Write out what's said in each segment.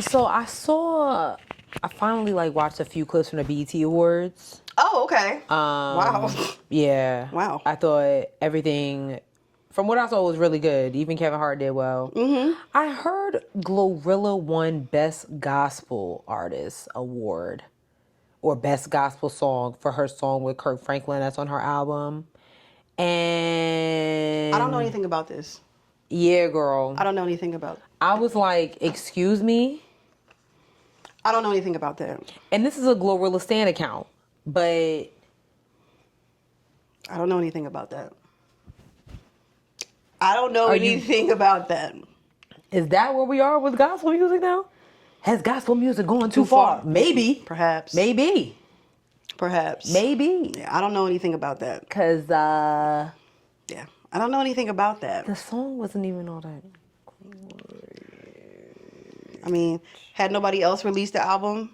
So I finally like watched a few clips from the BET Awards. Oh, okay. Wow. Yeah. Wow. I thought everything, from what I saw, was really good. Even Kevin Hart did well. Mm-hmm. I heard Glorilla won Best Gospel Artist Award or Best Gospel Song for her song with Kirk Franklin that's on her album. And I don't know anything about this. Yeah, girl. I don't know anything about it. I was like, excuse me? I don't know anything about that. And this is a Glorilla Stan account, but I don't know anything about that. I don't know anything about that. Is that where we are with gospel music now? Has gospel music gone too far? Maybe. Perhaps. Maybe. Perhaps. Maybe. Yeah, I don't know anything about that. Because, yeah, I don't know anything about that. The song wasn't even all that. I mean, had nobody else released the album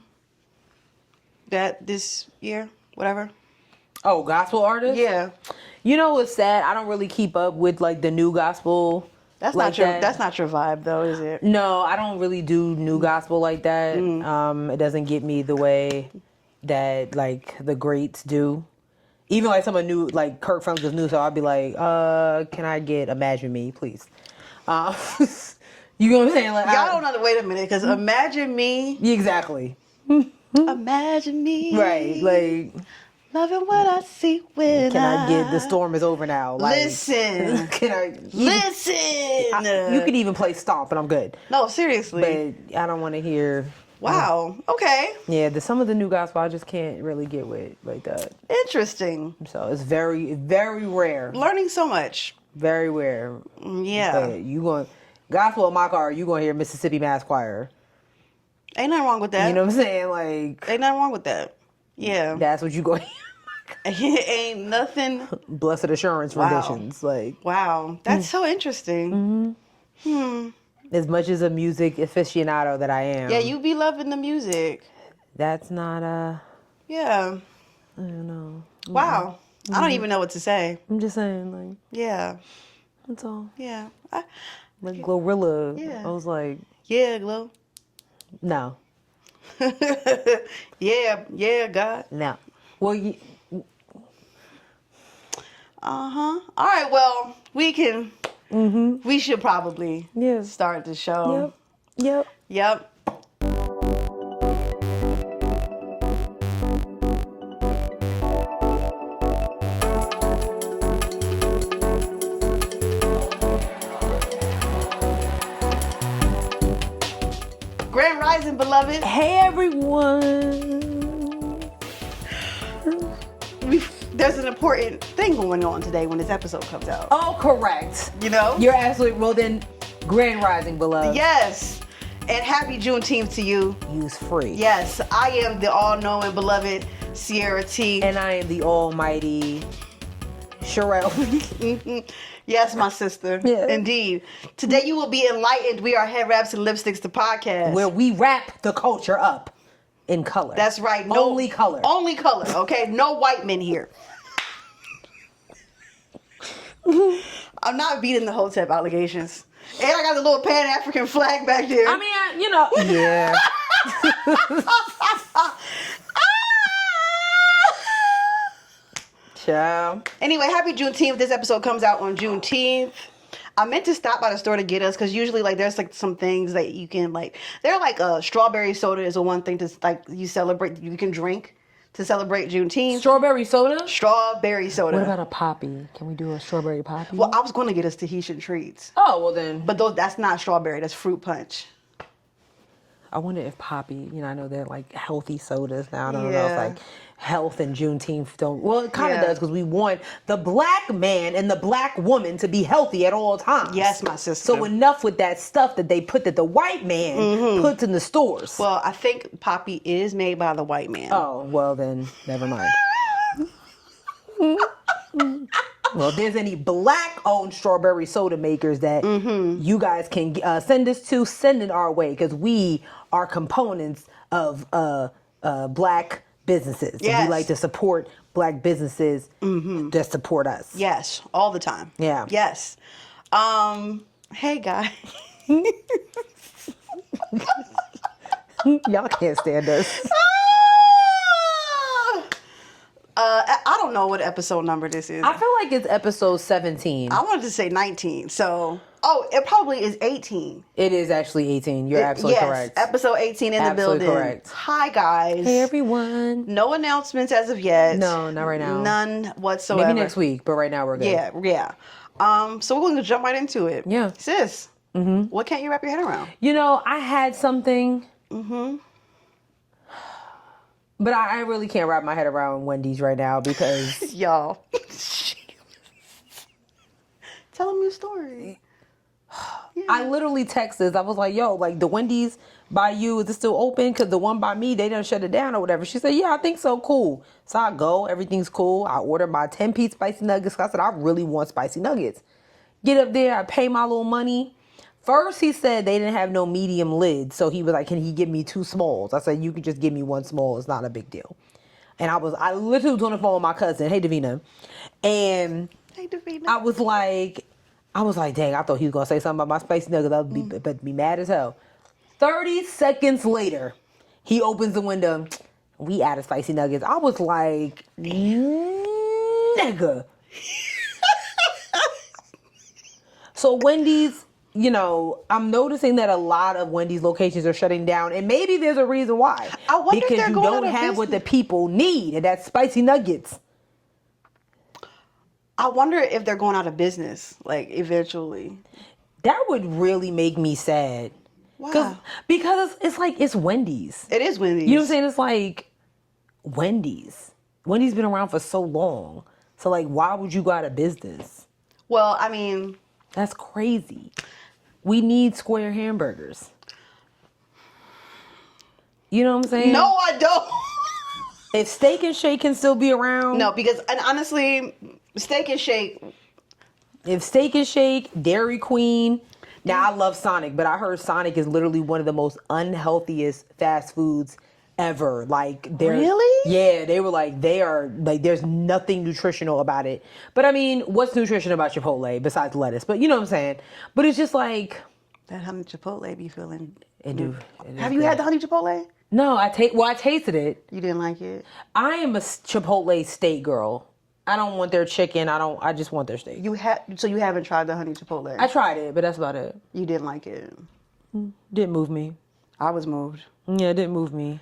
this year? Whatever. Oh, gospel artists? Yeah. You know what's sad? I don't really keep up with like the new gospel. That's not your vibe though, is it? No, I don't really do new gospel like that. It doesn't get me the way that like the greats do. Even like some of new, like Kirk Franklin's new, so I'd be like, can I get Imagine Me, please? You know what I'm saying? Like, y'all don't know. Wait a minute, because Imagine Me. Exactly. Imagine me. Right, like. Loving what I see when Can I get The Storm Is Over Now? Like, listen. Can I listen? You could even play Stomp and I'm good. No, seriously. But I don't want to hear. Wow. Okay. Yeah, some of the new gospel I just can't really get with like that. Interesting. So it's very, very rare. Learning so much. Very rare. Yeah. But you going gospel in my car, you gonna hear Mississippi Mass Choir. Ain't nothing wrong with that. You know what I'm saying? Like ain't nothing wrong with that. Yeah. That's what you gonna hear. Ain't nothing. Blessed Assurance renditions. Like wow. That's so interesting. As much as a music aficionado that I am. Yeah, you be loving the music. That's not yeah. I don't know. Wow. I don't even know what to say. I'm just saying, like. Yeah. That's all. Yeah. Like Glorilla. Yeah. I was like. Yeah, Glow. No. yeah, God. No. Well, all right, well, we can, we should probably start the show. Yep. Grand Rising, beloved. Hey, everyone. There's an important thing going on today when this episode comes out. Oh, correct. You know? You're absolutely, well then, Grand Rising, beloved. Yes. And happy Juneteenth to you. Use free. Yes, I am the all-knowing, beloved Sierra T. And I am the almighty Sherelle. Yes, my sister. Yeah. Indeed. Today you will be enlightened. We are Headwraps and Lipsticks, the podcast. Where we wrap the culture up in color. That's right. Only color. Only color, okay? No white men here. I'm not beating the Hotep allegations. And I got the little Pan-African flag back there. I mean, you know. Yeah. Ciao. Anyway, happy Juneteenth. This episode comes out on Juneteenth. I meant to stop by the store to get us because usually like there's like some things that you can like. They're like strawberry soda is the one thing to like you celebrate. You can drink to celebrate Juneteenth. Strawberry soda? Strawberry soda. What about a poppy? Can we do a strawberry poppy? Well, I was going to get us Tahitian treats. Oh, well then. But that's not strawberry. That's fruit punch. I wonder if poppy, I know they're like healthy sodas now. I don't know if like health and Juneteenth don't. Well, it kind of does because we want the black man and the black woman to be healthy at all times. Yes, my sister. So enough with that stuff that they put that the white man puts in the stores. Well, I think poppy is made by the white man. Oh, well then, never mind. Well, if there's any black-owned strawberry soda makers that you guys can send us to, send it our way because we are components of black businesses. Yes. And we like to support black businesses that support us. Yes, all the time. Yeah. Yes. Hey, guys. Y'all can't stand us. I don't know what episode number this is. I feel like it's episode 17. I wanted to say 19. So, it probably is 18. It is actually 18. You're absolutely correct. Episode 18 in Absolutely the building. correct. Hi, guys. Hey, everyone. No announcements as of yet. No, not right now. None whatsoever. Maybe next week, but right now we're good. Yeah. So we're going to jump right into it. Yeah. Sis, what can't you wrap your head around? You know, I had something. But I really can't wrap my head around Wendy's right now because... Y'all. Tell them your story. Yeah. I literally texted. I was like, yo, like the Wendy's by you, is it still open? Because the one by me, they done shut it down or whatever. She said, yeah, I think so. Cool. So I go. Everything's cool. I order my 10-piece spicy nuggets. I said, I really want spicy nuggets. Get up there. I pay my little money. First, he said they didn't have no medium lid. So he was like, can he give me 2 smalls? I said, you can just give me 1 small. It's not a big deal. And I literally was on the phone with my cousin. Hey, Davina. And Hey, Davina. I was like, dang, I thought he was going to say something about my spicy nuggets. I would be mad as hell. 30 seconds later, he opens the window. We added spicy nuggets. I was like, nigga. So Wendy's, you know, I'm noticing that a lot of Wendy's locations are shutting down, and maybe there's a reason why. I wonder if because they're you going don't out of have what the business. people need, and that's spicy nuggets. I wonder if they're going out of business, like, eventually. That would really make me sad. Wow. Because it's like, it's Wendy's. It is Wendy's. You know what I'm saying? It's like Wendy's. Wendy's been around for so long. So, like, why would you go out of business? Well, I mean... That's crazy. We need square hamburgers. You know what I'm saying? No, I don't. If Steak and Shake can still be around. No, because, and honestly, Steak and Shake... If Steak and Shake, Dairy Queen... Now, I love Sonic, but I heard Sonic is literally one of the most unhealthiest fast foods ever. Like, they're... Really? Yeah, they were like, they are... Like, there's nothing nutritional about it. But, I mean, what's nutrition about Chipotle besides lettuce? But, you know what I'm saying? But it's just like... That honey Chipotle be feeling... It do. Have you had the honey Chipotle? No, I tasted it. You didn't like it? I am a Chipotle steak girl. I don't want their chicken. I just want their steak. So you haven't tried the honey Chipotle? I tried it, but that's about it. You didn't like it? Didn't move me. I was moved. Yeah, it didn't move me.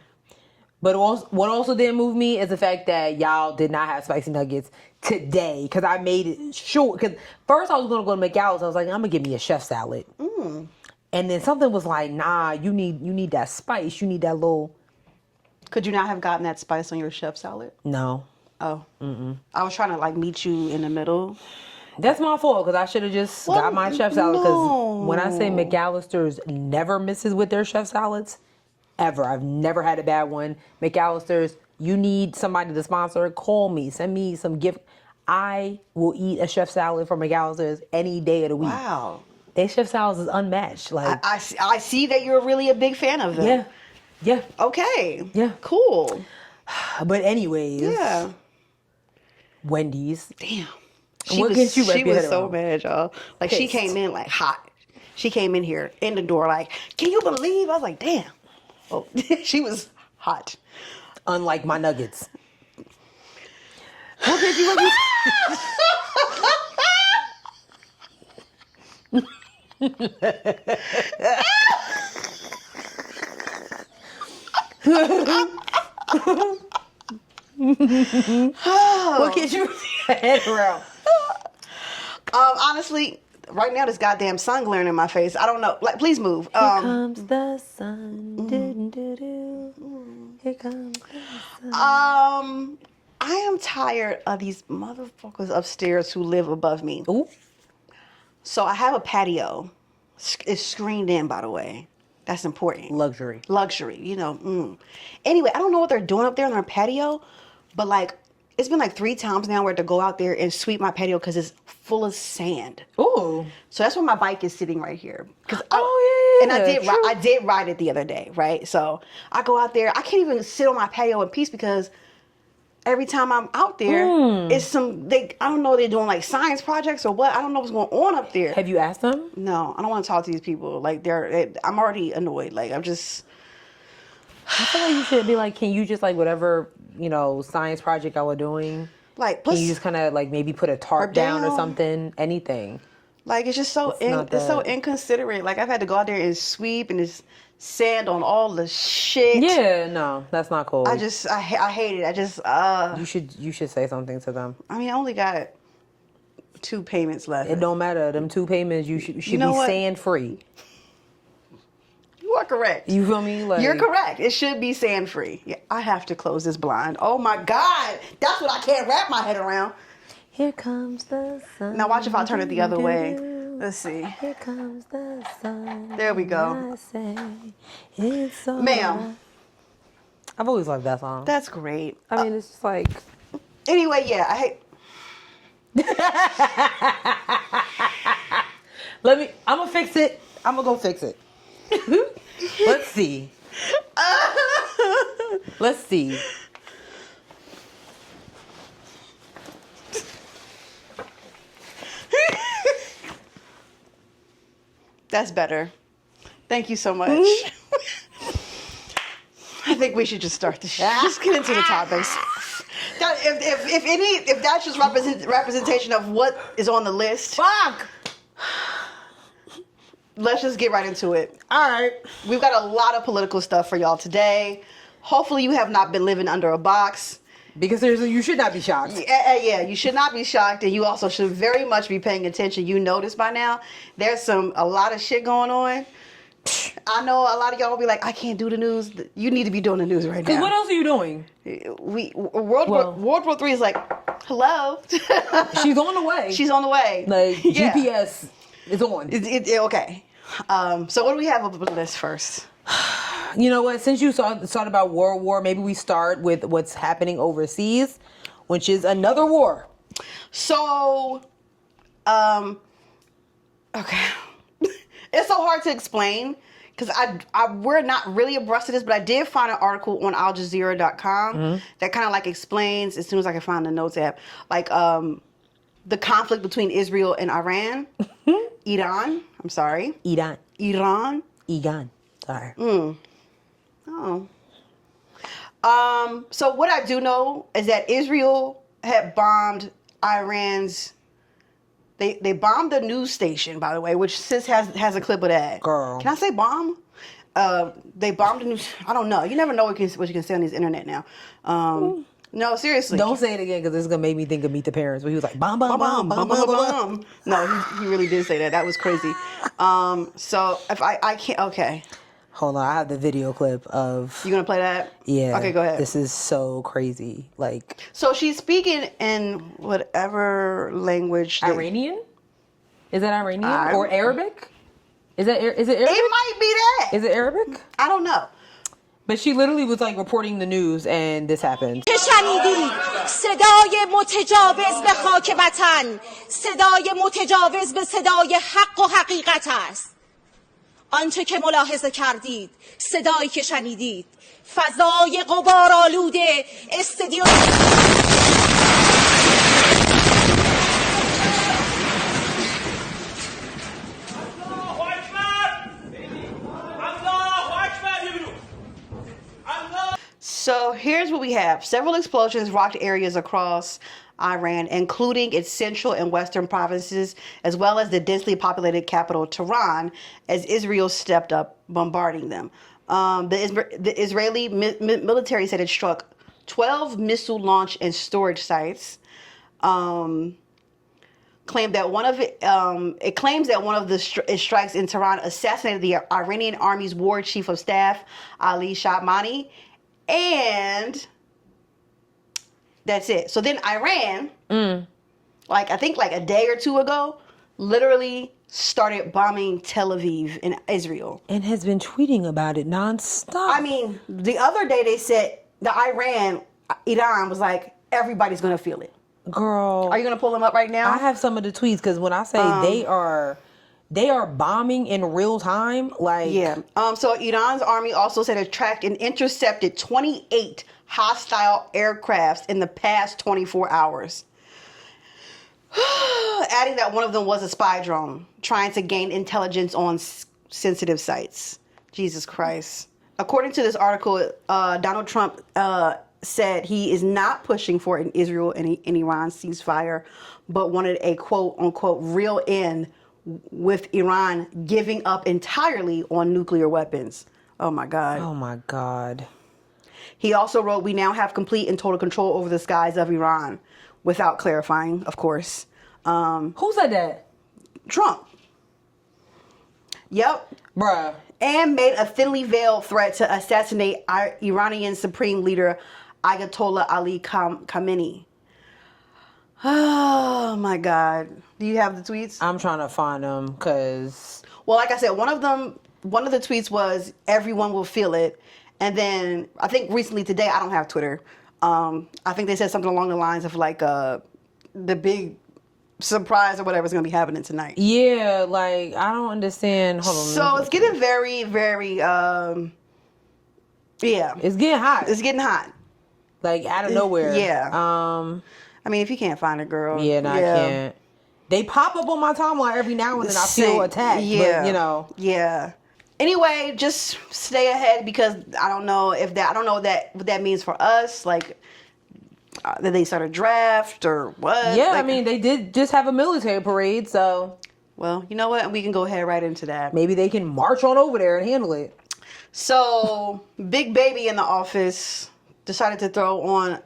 But what also didn't move me is the fact that y'all did not have spicy nuggets today. Because I made it sure. Because first I was going to go to McAllis. I was like, I'm going to give me a chef salad. And then something was like, nah, you need that spice. You need that little... Could you not have gotten that spice on your chef salad? No. Oh. I was trying to like meet you in the middle. That's my fault because I should have just got my chef salad. Because when I say McAllister's never misses with their chef salads, ever. I've never had a bad one. McAllister's, you need somebody to sponsor, call me, send me some gift. I will eat a chef salad from McAllister's any day of the week. Wow. Their chef salads is unmatched. Like I see that you're really a big fan of them. Yeah. Okay. Yeah. Cool. But anyways. Yeah. Wendy's. Damn. She was so mad, y'all. Like, Pissed. she came in like hot. She came in here in the door like, can you believe? I was like, damn. Oh, she was hot. Unlike my nuggets. What did you What gets you head around? Honestly, right now this goddamn sun glaring in my face. I don't know. Like, please move. Here comes the sun. Here comes the sun. I am tired of these motherfuckers upstairs who live above me. Ooh. So I have a patio. It's screened in, by the way. That's important. Luxury. You know. Anyway, I don't know what they're doing up there on their patio, but like, it's been like 3 times now where I had to go out there and sweep my patio because it's full of sand. Ooh. So that's where my bike is sitting right here. Yeah. And I did ride it the other day, right? So I go out there. I can't even sit on my patio in peace because every time I'm out there, it's I don't know, they're doing like science projects or what. I don't know what's going on up there. Have you asked them? No, I don't want to talk to these people. Like, I'm already annoyed. Like, I'm just, I feel like you should be like, can you just like whatever, science project I was doing, Like, can you just kind of like maybe put a tarp down or something, anything. Like, it's just so It's so inconsiderate. Like, I've had to go out there and sweep and just sand on all the shit. Yeah, no, that's not cool. I hate it. You should say something to them. I mean, I only got 2 payments left. It don't matter. Them 2 payments, you should be sand free. You are correct. You feel me? Like, you're correct. It should be sand free. Yeah, I have to close this blind. Oh my God, that's what I can't wrap my head around. Here comes the sun. Now watch if I turn it the other way. Let's see. Here comes the sun. There we go. I say it's all Ma'am. right. I've always loved that song. That's great. I mean, it's just like. Anyway, yeah, I hate. I'm gonna fix it. I'm gonna go fix it. Let's see. Let's see. That's better. Thank you so much. I think we should just start the show. Just get into the topics. If that's just representation of what is on the list, Fuck. let's just get right into it. All right. We've got a lot of political stuff for y'all today. Hopefully you have not been living under a box. Because you should not be shocked. Yeah, you should not be shocked, and you also should very much be paying attention. You notice by now, there's a lot of shit going on. I know a lot of y'all will be like, I can't do the news. You need to be doing the news right now. Because what else are you doing? World War III is like, hello. She's on the way. She's on the way. Like, Yeah. GPS is on. Okay. So what do we have on the list first? You know what? Since you started about World War, maybe we start with what's happening overseas, which is another war. So, okay. It's so hard to explain because we're not really abreast of this, but I did find an article on AlJazeera.com that kind of like explains, as soon as I can find the notes app, like the conflict between Israel and Iran. Iran. I'm sorry. Iran. Sorry. Oh. So what I do know is that Israel had bombed Iran's. They bombed the news station, by the way, which sis has a clip of that. Girl. Can I say bomb? They bombed the news. I don't know. You never know what you can say on this internet now. No, seriously. Don't say it again because it's gonna make me think of Meet the Parents, where he was like, bomb, bomb, bomb, Bomb, bomb, bomb, bomb, bomb, bomb. No, he really did say that. That was crazy. So if I can't, okay. Hold on, I have the video clip of. You gonna play that? Yeah. Okay, go ahead. This is so crazy. Like. So she's speaking in whatever language. Iranian? Is that Iranian or Arabic? Is it Arabic? It might be that. Is it Arabic? I don't know. But she literally was like reporting the news and this happened. که شنیدید صدای متجاوز به خاک وطن صدای متجاوز به صدای حق و حقیقت است آنچه که ملاحظه کردید صدایی که شنیدید فضای غبارآلوده استدیو So here's what we have. Several explosions rocked areas across Iran, including its central and western provinces, as well as the densely populated capital, Tehran, as Israel stepped up bombarding them. The Israeli military said it struck 12 missile launch and storage sites. Claimed that it claims that one of the strikes in Tehran assassinated the Iranian army's war chief of staff, Ali Shamani. And that's it. So then Iran, I think a day or two ago, literally started bombing Tel Aviv in Israel. And has been tweeting about it nonstop. I mean, the other day they said Iran was like, everybody's going to feel it. Girl. Are you going to pull them up right now? I have some of the tweets because when I say they are bombing in real time, like... Yeah. So Iran's army also said it tracked and intercepted 28 hostile aircrafts in the past 24 hours. Adding that one of them was a spy drone trying to gain intelligence on sensitive sites. Jesus Christ. according to this article, Donald Trump said he is not pushing for an Israel and Iran ceasefire, but wanted a quote unquote real end with Iran giving up entirely on nuclear weapons. Oh my God. Oh my God. He also wrote, "We now have complete and total control over the skies of Iran," without clarifying, of course. Who said that? Trump. Yep. Bruh. And made a thinly veiled threat to assassinate Iranian Supreme Leader Ayatollah Ali Khamenei. Oh my God. Do you have the tweets? I'm trying to find them because... Well, like I said, one of the tweets was, "Everyone will feel it." And then I think recently today, I don't have Twitter. I think they said something along the lines of like the big surprise or whatever is going to be happening tonight. Yeah, like, I don't understand. Hold on. So it's getting very, very, yeah. It's getting hot. It's getting hot. Like, out of nowhere. Yeah. I mean, if you can't find a girl. Yeah, no, I can't. They pop up on my timeline every now and then. I feel attacked. Yeah. But, you know. Yeah. Anyway, just stay ahead because I don't know what that means for us. Like, did they start a draft or what? Yeah, like, I mean, they did just have a military parade, so. Well, you know what? We can go ahead right into that. Maybe they can march on over there and handle it. So, Big Baby in the office decided to throw on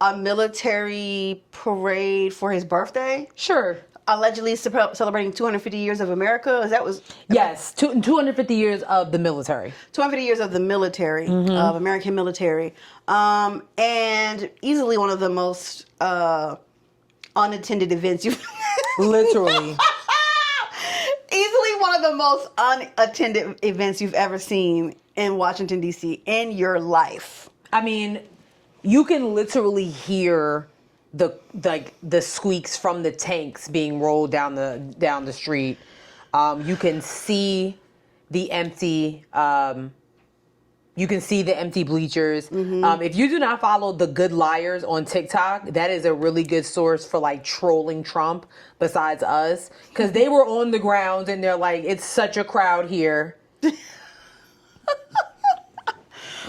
a military parade for his birthday. Sure. Allegedly celebrating 250 years of America. Yes, 250 years of the military. 250 years of the military, of American military. And easily one of the most unattended events you've... Literally. Easily one of the most unattended events you've ever seen in Washington, D.C. in your life. I mean, you can literally hear the squeaks from the tanks being rolled down the street. You can see the empty bleachers. If you do not follow the Good Liars on TikTok, that is a really good source for like trolling Trump besides us, because they were on the ground and they're like, it's such a crowd here.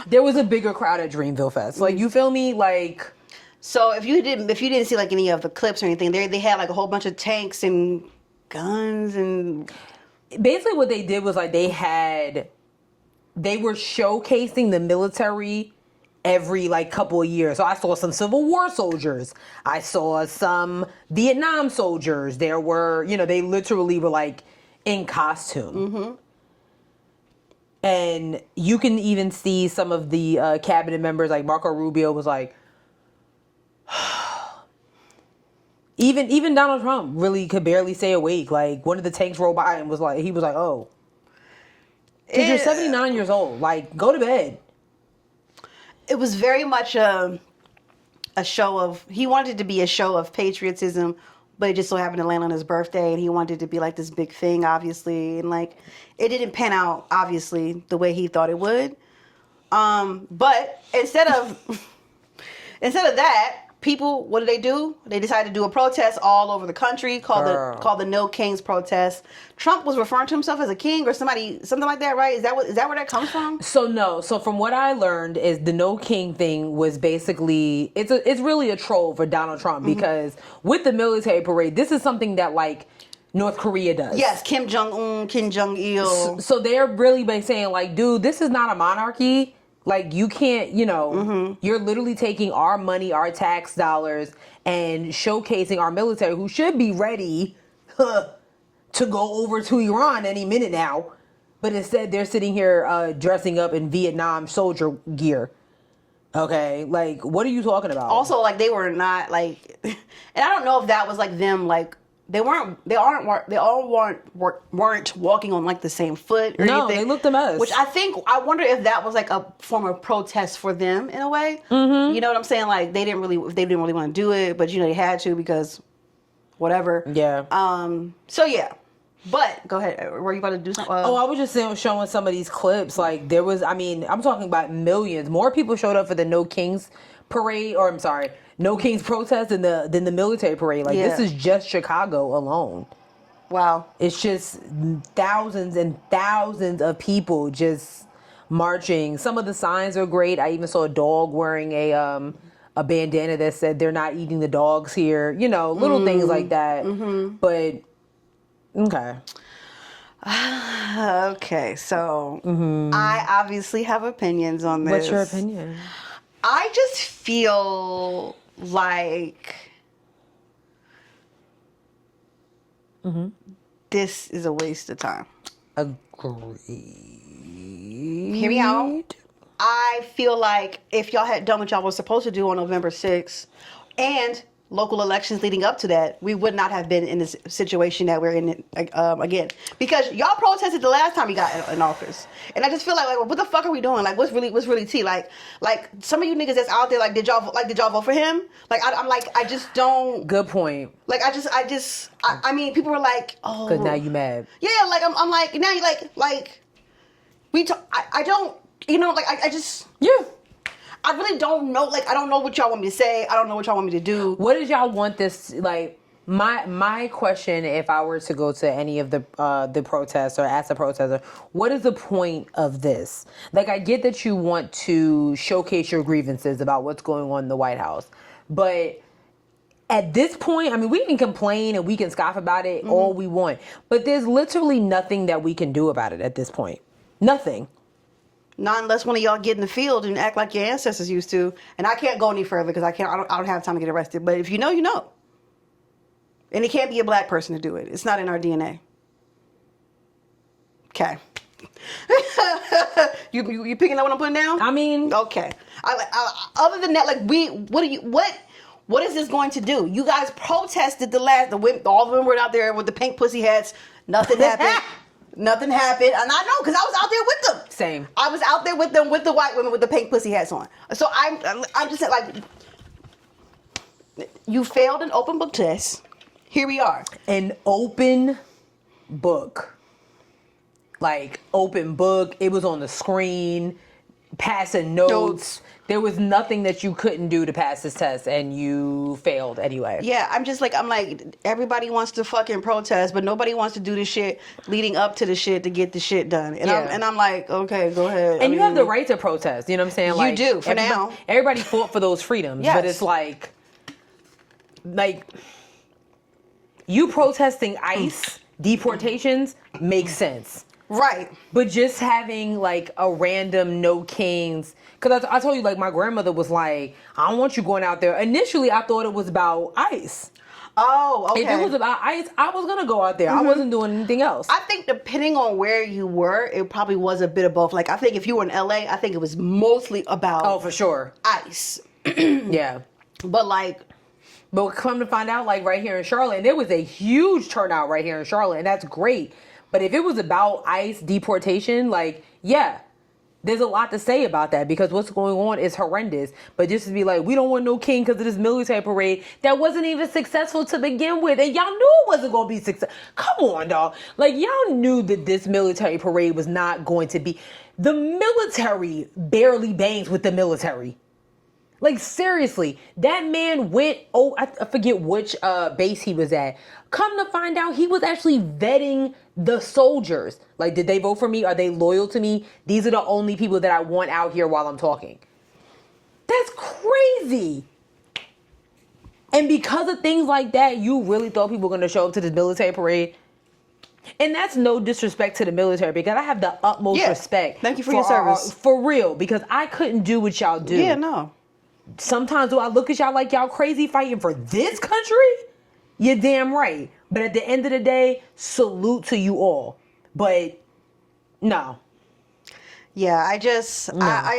There was a bigger crowd at Dreamville Fest. Like, you feel me? Like, so if you didn't see like any of the clips or anything, they had like a whole bunch of tanks and guns, and basically what they did was like they were showcasing the military every like couple of years. So I saw some Civil War soldiers. I saw some Vietnam soldiers. There were, they literally were like in costume. And you can even see some of the cabinet members, like Marco Rubio was like, even Donald Trump really could barely stay awake. Like, one of the tanks rolled by and he was like, oh. Because you're 79 years old. Like, go to bed. It was very much a show of, he wanted it to be a show of patriotism, but it just so happened to land on his birthday, and he wanted it to be like this big thing, obviously. And like, it didn't pan out, obviously, the way he thought it would. But instead of that, people, what do? They decided to do a protest all over the country called the No Kings protest. Trump was referring to himself as a king or something like that, right? Is that where that comes from? So no. So from what I learned is the No King thing was basically it's really a troll for Donald Trump, because with the military parade, this is something that like North Korea does. Yes, Kim Jong-un, Kim Jong-il. So they're really by saying like, dude, this is not a monarchy. Like, you can't, you're literally taking our money, our tax dollars, and showcasing our military, who should be ready to go over to Iran any minute now. But instead, they're sitting here dressing up in Vietnam soldier gear. Okay? Like, what are you talking about? Also, like, they were not, like... And I don't know if that was, like, them, like... They all weren't walking on like the same foot or anything. No, they looked a mess. Which I wonder if that was like a form of protest for them in a way. You know what I'm saying? Like they didn't really want to do it, but they had to because whatever. Yeah. So yeah. But go ahead. Were you about to do something? I was just showing some of these clips. Like there was, I'm talking about millions. More people showed up for the No Kings parade, or I'm sorry, No Kings protest than the military parade. Like this is just Chicago alone. Wow. It's just thousands and thousands of people just marching. Some of the signs are great. I even saw a dog wearing a bandana that said they're not eating the dogs here. You know, little things like that. But okay. Okay, so I obviously have opinions on this. What's your opinion? I just feel like this is a waste of time. Agreed. Hear me out. I feel like if y'all had done what y'all was supposed to do on November 6th and local elections leading up to that, we would not have been in this situation that we're in again. Because y'all protested the last time we got in office. And I just feel like what the fuck are we doing? Like, what's really tea? Like some of you niggas that's out there, like, did y'all vote for him? Like, I'm like, I just don't. Good point. Like, I mean, people were like, oh. Because now you mad. Yeah, like, I'm like, now you like, I don't, you know, like, I just. Yeah. I really don't know. Like, I don't know what y'all want me to say. I don't know what y'all want me to do. What did y'all want this, like, my question, if I were to go to any of the protests or ask a protester, what is the point of this? Like, I get that you want to showcase your grievances about what's going on in the White House, but at this point, I mean, we can complain and we can scoff about it all we want, but there's literally nothing that we can do about it at this point. Nothing. Not unless one of y'all get in the field and act like your ancestors used to. And I can't go any further because I don't have time to get arrested. But if you know, you know. And it can't be a black person to do it. It's not in our DNA. Okay. you picking up what I'm putting down? I mean, okay. Other than that, like, what is this going to do? You guys protested all the women were out there with the pink pussy hats. Nothing happened. Nothing happened. And I know, because I was out there with them. Same. I was out there with them, with the white women with the pink pussy hats on. So I'm just saying, like, you failed an open book test. Here we are. An open book. Like, open book. It was on the screen. Passing notes. There was nothing that you couldn't do to pass this test, and you failed anyway. Yeah, I'm like, everybody wants to fucking protest, but nobody wants to do the shit leading up to the shit to get the shit done. And I'm like, okay, go ahead. And you have the right to protest. You know what I'm saying? You Like, do, for now. Everybody fought for those freedoms, yes. but it's like you protesting ICE deportations makes sense. Right. But just having, like, a random no kings, because I told you, like, my grandmother was like, I don't want you going out there. Initially, I thought it was about ICE. Oh, okay. If it was about ICE, I was going to go out there. I wasn't doing anything else. I think depending on where you were, it probably was a bit of both. Like, I think if you were in LA, I think it was mostly about... Oh, for sure. ICE. Yeah. But come to find out, like, right here in Charlotte, and there was a huge turnout right here in Charlotte, and that's great. But if it was about ICE deportation, like, yeah, there's a lot to say about that because what's going on is horrendous. But just to be like, we don't want no king because of this military parade that wasn't even successful to begin with. And y'all knew it wasn't going to be successful. Come on, dog. Like, y'all knew that this military parade was not going to be. The military barely bangs with the military. Like, seriously, that man went, I forget which base he was at. Come to find out, he was actually vetting the soldiers. Like, did they vote for me? Are they loyal to me? These are the only people that I want out here while I'm talking. That's crazy. And because of things like that, you really thought people were going to show up to this military parade? And that's no disrespect to the military because I have the utmost respect. Thank you for your service. For real, because I couldn't do what y'all do. Yeah, no. Sometimes do I look at y'all like y'all crazy fighting for this country? You're damn right. But at the end of the day, salute to you all. But no. Yeah, I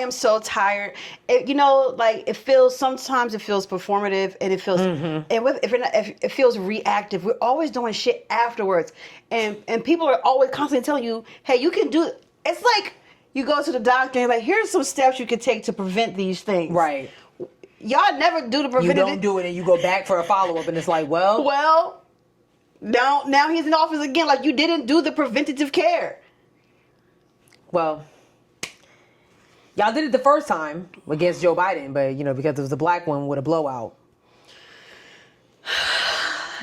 am so tired. Sometimes it feels performative and it feels, and if it feels reactive. We're always doing shit afterwards. And people are always constantly telling you, hey, you can do it. It's like you go to the doctor and like, here's some steps you can take to prevent these things. Right. Y'all never do the preventative. You don't do it and you go back for a follow-up and it's like, well, now he's in office again. Like, you didn't do the preventative care. Well, y'all did it the first time against Joe Biden, but, because it was a black one with a blowout.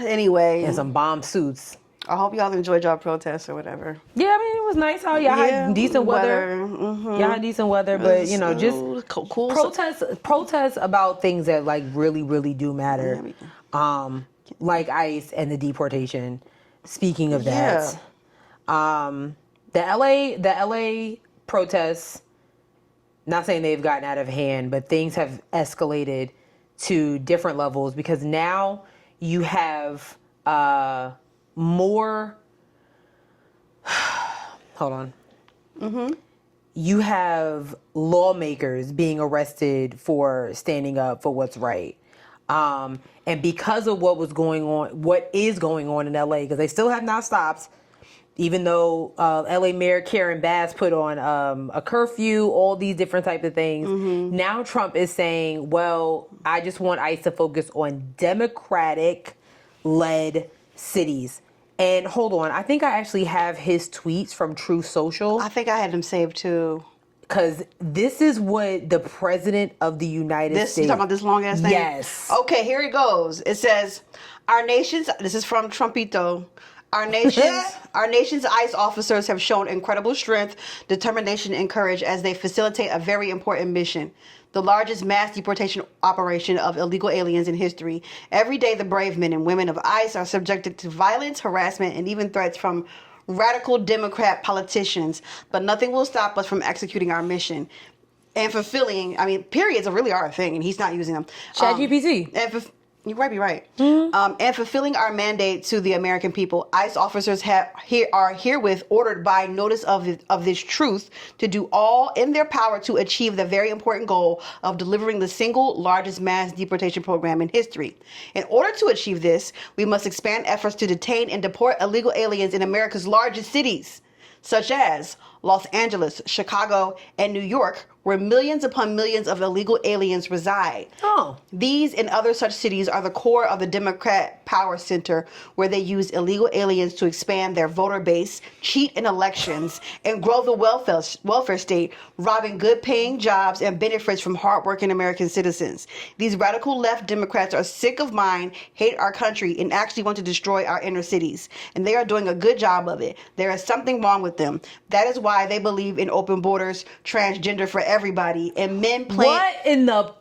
Anyway. And some bomb suits. I hope y'all enjoyed y'all protests or whatever. Yeah, I mean, it was nice out. Y'all had decent weather. Mm-hmm. Y'all had decent weather, but you know, just cool. Protest about things that like really, really do matter. Like ICE and the deportation. Speaking of that, the LA protests. Not saying they've gotten out of hand, but things have escalated to different levels because now you have more. Hold on. Mm-hmm. You have lawmakers being arrested for standing up for what's right. And because of what is going on in LA, because they still have not stopped, even though LA Mayor Karen Bass put on a curfew, all these different types of things. Mm-hmm. Now Trump is saying, well, I just want ICE to focus on Democratic-led cities. And hold on, I think I actually have his tweets from Truth Social. I think I had them saved too. Because this is what the President of the United States... You talking about this long-ass thing? Yes. Okay, here it goes. It says, our nation's... This is from Trumpito. Our nation's ICE officers have shown incredible strength, determination, and courage as they facilitate a very important mission. The largest mass deportation operation of illegal aliens in history. Every day, the brave men and women of ICE are subjected to violence, harassment, and even threats from radical Democrat politicians. But nothing will stop us from executing our mission and fulfilling. I mean, periods really are a thing, and he's not using them. ChatGPT. You might be right. Mm-hmm. And fulfilling our mandate to the American people, ICE officers are herewith ordered by notice of this truth to do all in their power to achieve the very important goal of delivering the single largest mass deportation program in history. In order to achieve this, we must expand efforts to detain and deport illegal aliens in America's largest cities, such as Los Angeles, Chicago, and New York, where millions upon millions of illegal aliens reside. Oh. These and other such cities are the core of the Democrat power center, where they use illegal aliens to expand their voter base, cheat in elections, and grow the welfare state, robbing good-paying jobs and benefits from hardworking American citizens. These radical left Democrats are sick of mine, hate our country, and actually want to destroy our inner cities. And they are doing a good job of it. There is something wrong with them. That is why they believe in open borders, transgender for everybody, and men playing. What in the...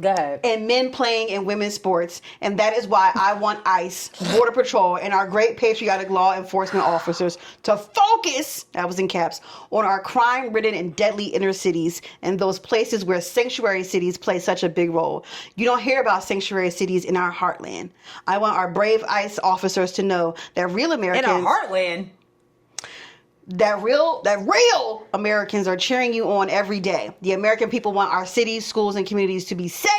Go ahead. And men playing in women's sports. And that is why I want ICE, Border Patrol, and our great patriotic law enforcement officers to focus, that was in caps, on our crime-ridden and deadly inner cities and those places where sanctuary cities play such a big role. You don't hear about sanctuary cities in our heartland. I want our brave ICE officers to know that real Americans... In our heartland? That real Americans are cheering you on every day. The American people want our cities, schools, and communities to be safe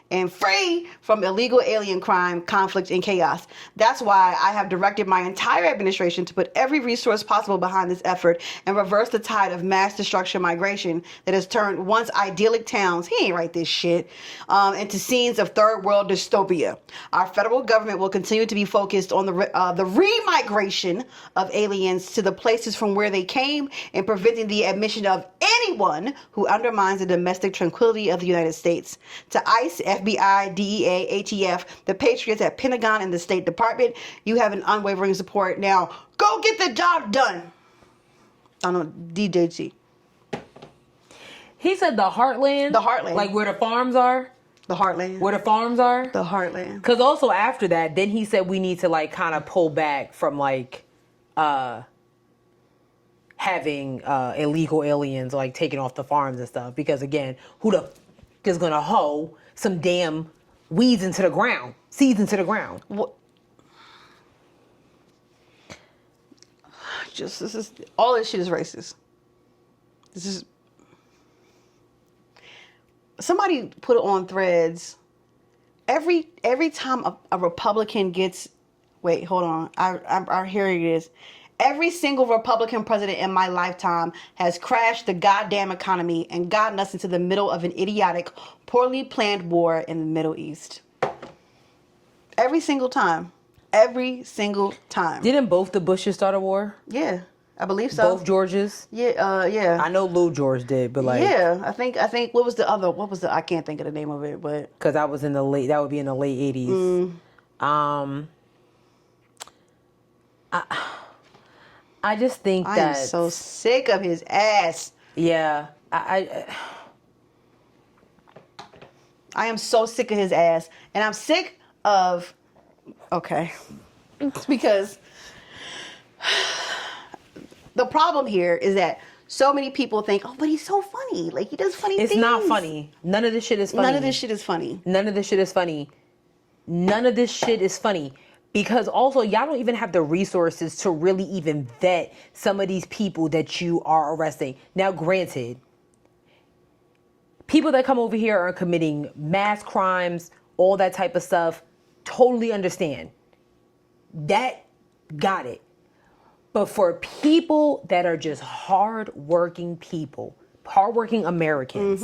and free from illegal alien crime, conflict, and chaos. That's why I have directed my entire administration to put every resource possible behind this effort and reverse the tide of mass destruction migration that has turned once idyllic towns, he ain't write this shit, into scenes of third world dystopia. Our federal government will continue to be focused on the re-migration of aliens to the places from where they came and preventing the admission of anyone who undermines the domestic tranquility of the United States. To ICE, FBI, DEA, ATF, the Patriots at Pentagon and the State Department, you have an unwavering support. Now, go get the job done. I don't know, DJT. He said the heartland? The heartland. Like where the farms are? The heartland. Where the farms are? The heartland. Because also after that, then he said we need to like kind of pull back from like having illegal aliens like taking off the farms and stuff. Because again, who the is gonna hoe some damn seeds into the ground? What? All this shit is racist. Somebody put it on Threads. Every time a Republican gets, wait, hold on, I'm hearing this. Every single Republican president in my lifetime has crashed the goddamn economy and gotten us into the middle of an idiotic, poorly planned war in the Middle East. Every single time. Didn't both the Bushes start a war? Yeah, I believe so. Both Georges? Yeah. I know Lil George did, but like... Yeah, I think, what was the other, I can't think of the name of it, but... Because that would be in the late 80s. I just think I that... am so sick of his ass. Yeah. I am so sick of his ass. And I'm sick of... Okay. It's because... The problem here is that so many people think, oh, but he's so funny. Like, he does funny things. It's not funny. None of this shit is funny. None of this shit is funny. None of this shit is funny. None of this shit is funny. Because also, y'all don't even have the resources to really even vet some of these people that you are arresting. Now, granted, people that come over here are committing mass crimes, all that type of stuff. Totally understand. That, got it. But for people that are just hardworking people, hardworking Americans,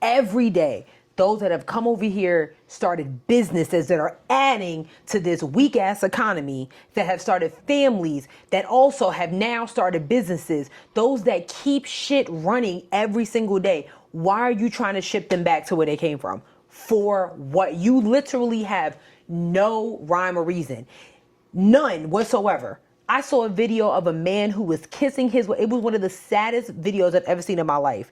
every day, those that have come over here, started businesses that are adding to this weak ass economy, that have started families, that also have now started businesses, those that keep shit running every single day. Why are you trying to ship them back to where they came from? For what? You literally have no rhyme or reason. None whatsoever. I saw a video of a man who was kissing his... It was one of the saddest videos I've ever seen in my life.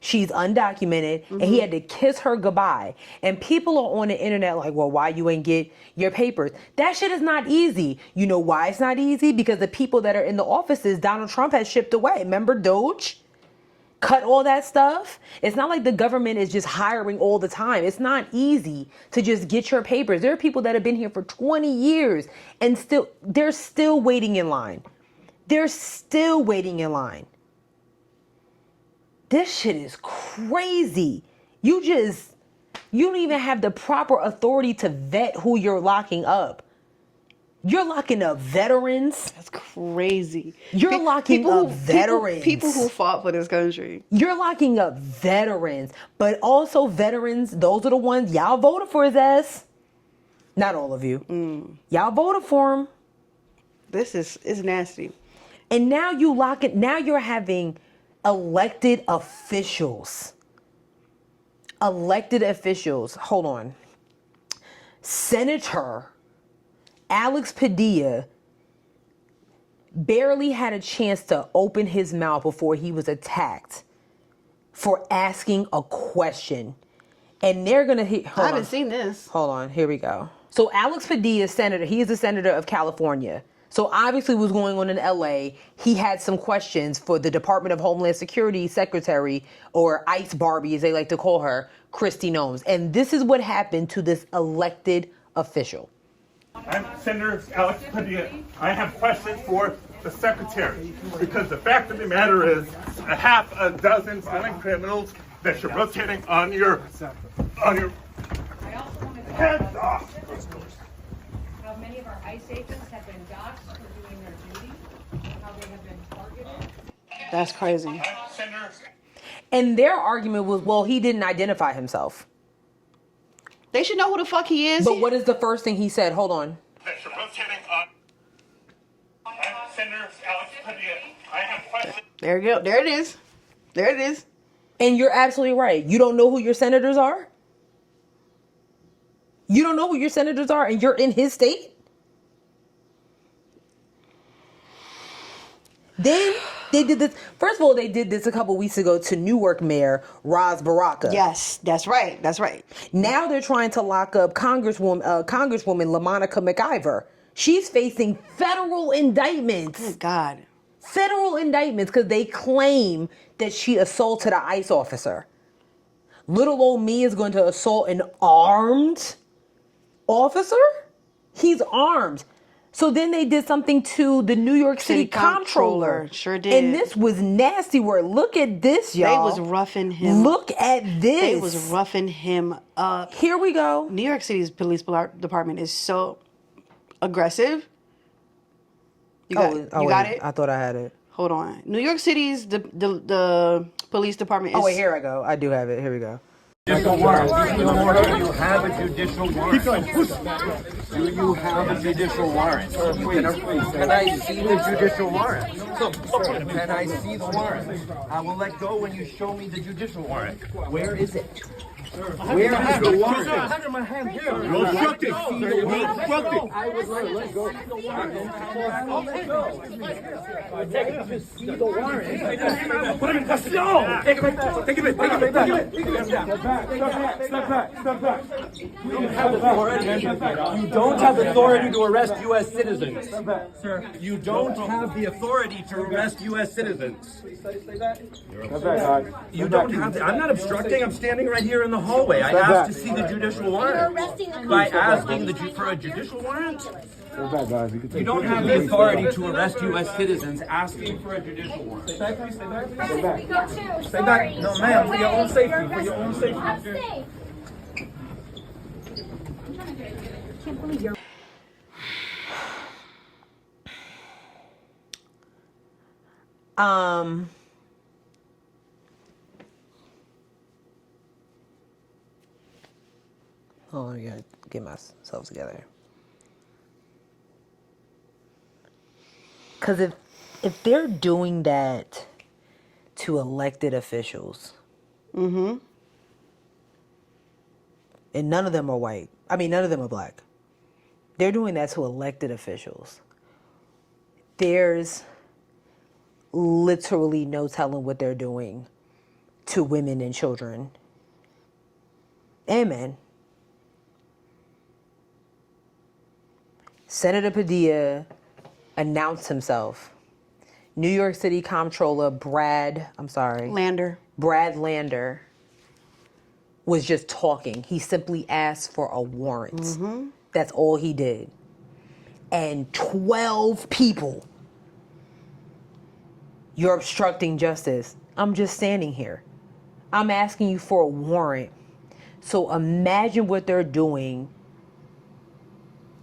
She's undocumented, and he had to kiss her goodbye. And people are on the internet like, well, why you ain't get your papers? That shit is not easy. You know why it's not easy? Because the people that are in the offices, Donald Trump has shipped away. Remember Doge? Cut all that stuff. It's not like the government is just hiring all the time. It's not easy to just get your papers. There are people that have been here for 20 years and they're still waiting in line. They're still waiting in line. This shit is crazy. You don't even have the proper authority to vet who you're locking up. You're locking up veterans. That's crazy. You're locking up veterans. People who fought for this country. You're locking up veterans. But also veterans, those are the ones, y'all voted for his ass. Not all of you. Y'all voted for him. This is nasty. And now now you're having elected officials. Elected officials. Hold on. Senator Alex Padilla barely had a chance to open his mouth before he was attacked for asking a question. And they're going to... I haven't seen this. Hold on. Here we go. So Alex Padilla, senator, he is a senator of California. So obviously what's going on in LA, he had some questions for the Department of Homeland Security Secretary, or ICE Barbie as they like to call her, Kristi Noem. And this is what happened to this elected official. I'm Senator Alex Padilla. I have questions for the Secretary, because the fact of the matter is a half a dozen violent criminals that you're rotating on your heads off. How many of our ICE agents have been doxxed for doing their duty, how they have been targeted. That's crazy. And their argument was, well, he didn't identify himself. They should know who the fuck he is. But what is the first thing he said? Hold on. That you're rotating on. I'm Senator Alex Padilla. I have questions. There you go. There it is. There it is. And you're absolutely right. You don't know who your senators are? You don't know who your senators are and you're in his state? Then they did this. First of all, they did this a couple weeks ago to Newark Mayor Ras Baraka. Yes, that's right. That's right. Now they're trying to lock up Congresswoman LaMonica McIver. She's facing federal indictments. Good God. Federal indictments because they claim that she assaulted an ICE officer. Little old me is going to assault an armed officer? He's armed. So then they did something to the New York City comptroller. Sure did. And this was nasty work. Look at this, y'all. They was roughing him. Look at this. They was roughing him up. Here we go. New York City's police department is so aggressive. You got it? I thought I had it. Hold on. New York City's the police department is... Oh, wait, here I go. I do have it. Here we go. Judicial warrant. Do you have a judicial warrant? Keep going. Do you have a judicial warrant? Can I see the judicial warrant? Can I see the warrant? I will let go when you show me the judicial warrant. Where is it? Where is the warrant? I have it in my hand here. You obstructed. You obstructed. I would like to let go. Take it. Just see the warrant. Put him in custody. No. Take it back. Take it back. Take it back. Step back. Step back. Step back. You don't have authority. You don't have authority to arrest U.S. citizens. Step back, sir. You don't have the authority to arrest U.S. citizens. Stay back. Step back, you don't have. I'm not obstructing. I'm standing right here in the hallway. I asked to see the judicial warrant. By asking for a judicial warrant? You don't have the authority to arrest U.S. citizens asking for a judicial warrant. Stay back, please. Stay back. Stay back. Stay back. No, ma'am. For your own safety. For your own safety. I'm safe. Can't believe you're. Oh, I gotta get myself together. Because if they're doing that to elected officials, and none of them are white, I mean, none of them are black. They're doing that to elected officials. There's literally no telling what they're doing to women and children and men. Senator Padilla announced himself. New York City Comptroller Brad Lander was just talking. He simply asked for a warrant. That's all he did. And 12 people. You're obstructing justice. I'm just standing here. I'm asking you for a warrant. So imagine what they're doing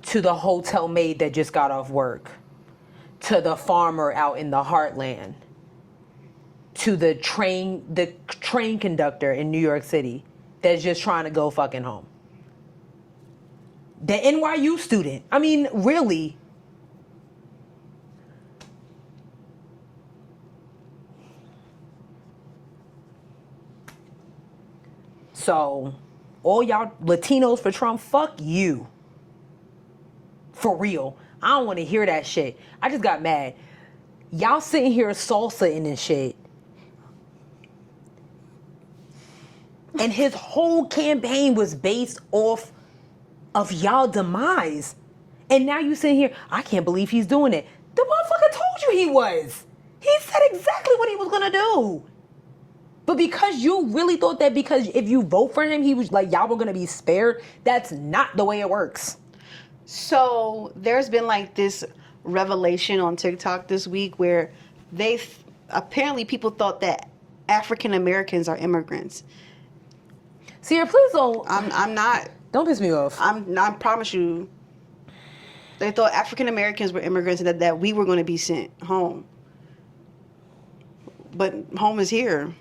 to the hotel maid that just got off work, to the farmer out in the heartland, to the train conductor in New York City that's just trying to go fucking home. The NYU student. I mean, really. So, all y'all Latinos for Trump, fuck you. For real. I don't want to hear that shit. I just got mad. Y'all sitting here salsa in this shit. And his whole campaign was based off of y'all demise. And now you sitting here, I can't believe he's doing it. The motherfucker told you he was. He said exactly what he was gonna do. But because you really thought that because if you vote for him, he was like, y'all were gonna be spared, that's not the way it works. So there's been like this revelation on TikTok this week where apparently people thought that African Americans are immigrants. Sierra, please don't. I'm not. Don't piss me off. I promise you. They thought African Americans were immigrants and that we were going to be sent home. But home is here.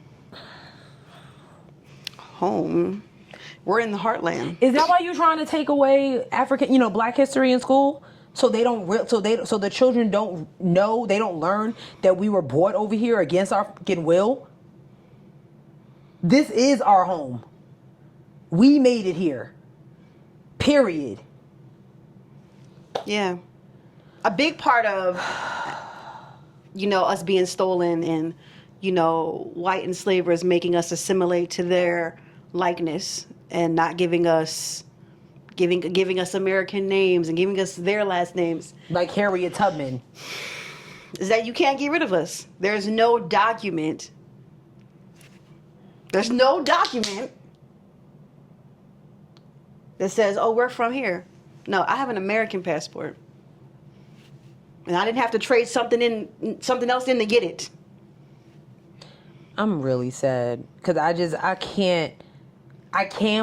Home. We're in the heartland. Is that why you're trying to take away African, Black history in school? So the children don't know, they don't learn that we were brought over here against our fucking will? This is our home. We made it here. Period. Yeah. A big part of, us being stolen and, white enslavers making us assimilate to their likeness and not giving us American names and giving us their last names. Like Harriet Tubman. Is that you can't get rid of us. There's no document. There's no document that says, oh, we're from here. No, I have an American passport. And I didn't have to trade something else in to get it. I'm really sad because I can't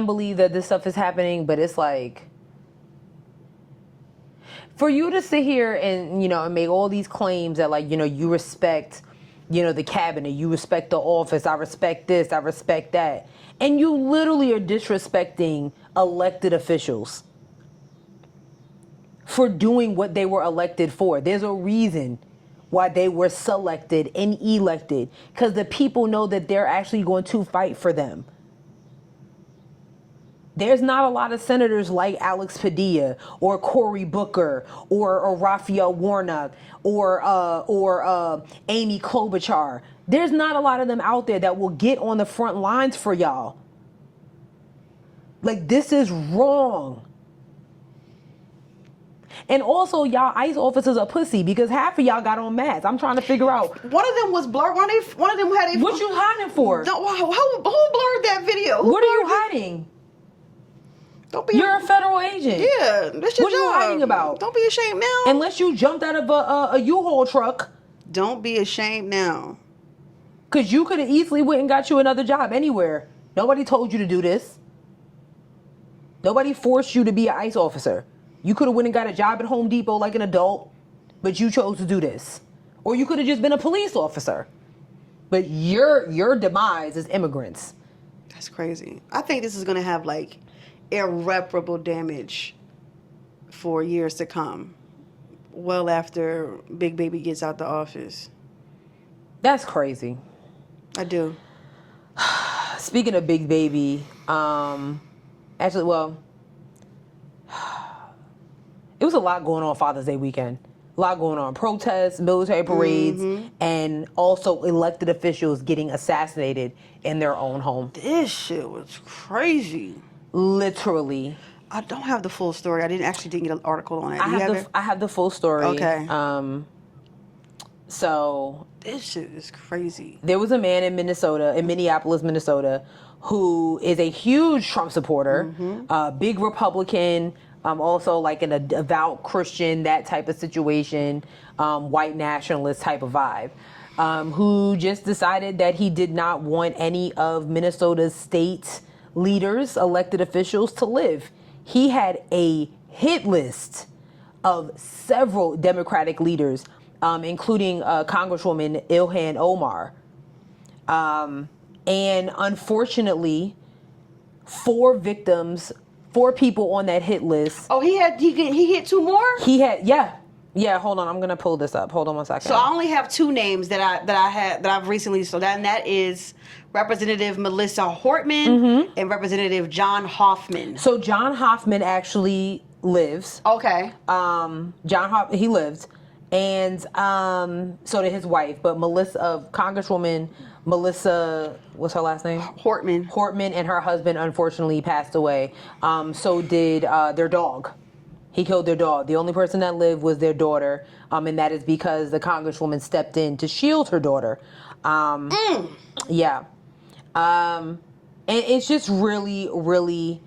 believe that this stuff is happening, but it's like, for you to sit here and, and make all these claims that you respect, the cabinet, you respect the office, I respect this, I respect that. And you literally are disrespecting elected officials for doing what they were elected for. There's a reason why they were selected and elected, because the people know that they're actually going to fight for them. There's not a lot of senators like Alex Padilla or Cory Booker or Raphael Warnock or Amy Klobuchar. There's not a lot of them out there that will get on the front lines for y'all. Like, this is wrong. And also, y'all ICE officers are pussy because half of y'all got on masks. I'm trying to figure out. One of them was blurred. One of them had a. What you hiding for? Who blurred that video? What are you hiding? Don't be. You're a federal agent. Yeah, that's your What job. are you hiding about? Don't be ashamed now. Unless you jumped out of a U-Haul truck. Don't be ashamed now. Because you could have easily went and got you another job anywhere. Nobody told you to do this. Nobody forced you to be an ICE officer. You could have went and got a job at Home Depot like an adult, but you chose to do this. Or you could have just been a police officer. But your demise is immigrants. That's crazy. I think this is going to have like irreparable damage for years to come. Well after Big Baby gets out the office. That's crazy. I do. Speaking of Big Baby, actually, well, it was a lot going on Father's Day weekend. A lot going on. Protests, military parades, and also elected officials getting assassinated in their own home. This shit was crazy. Literally. I don't have the full story. I didn't get an article on it. I have the full story. Okay. So this shit is crazy. there was a man in Minneapolis, Minnesota, who is a huge Trump supporter, big Republican, also like an devout Christian, that type of situation, white nationalist type of vibe, who just decided that he did not want any of Minnesota's state leaders, elected officials to live. He had a hit list of several Democratic leaders, including Congresswoman Ilhan Omar. And unfortunately, 4 people on that hit list. Oh, he hit 2 more? He had, yeah, hold on, I'm gonna pull this up. Hold on one second. So I only have 2 names that I've recently, that is Representative Melissa Hortman and Representative John Hoffman. So John Hoffman actually lives. Okay. He lives. And so did his wife, but Congresswoman Melissa, what's her last name? Hortman and her husband unfortunately passed away. So did their dog. He killed their dog. The only person that lived was their daughter, and that is because the Congresswoman stepped in to shield her daughter. Yeah. And it's just really, really,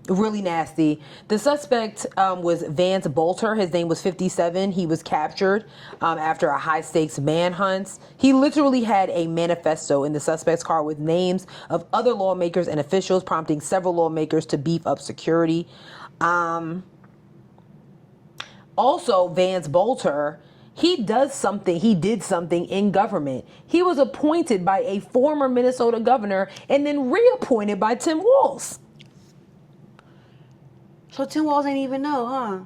really nasty. The suspect was Vance Bolter. His name was 57. He was captured after a high-stakes manhunt. He literally had a manifesto in the suspect's car with names of other lawmakers and officials, prompting several lawmakers to beef up security. Also, Vance Bolter, he did something in government. He was appointed by a former Minnesota governor and then reappointed by Tim Walz. So Tim Walz ain't even know, huh?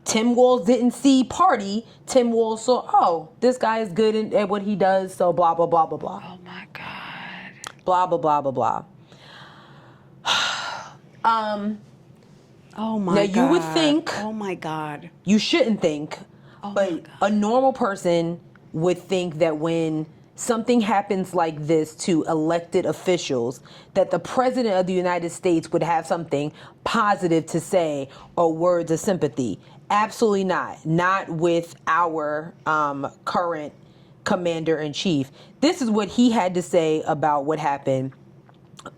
Tim Walz didn't see party. Tim Walz saw, oh, this guy is good at what he does, so blah, blah, blah, blah, blah. Oh, my God. Blah, blah, blah, blah, blah. Oh, my now, God. you would think... Oh, my God. You shouldn't think, but a normal person would think that when something happens like this to elected officials, that the president of the United States would have something positive to say or words of sympathy. Absolutely not. Not with our current commander-in-chief. This is what he had to say about what happened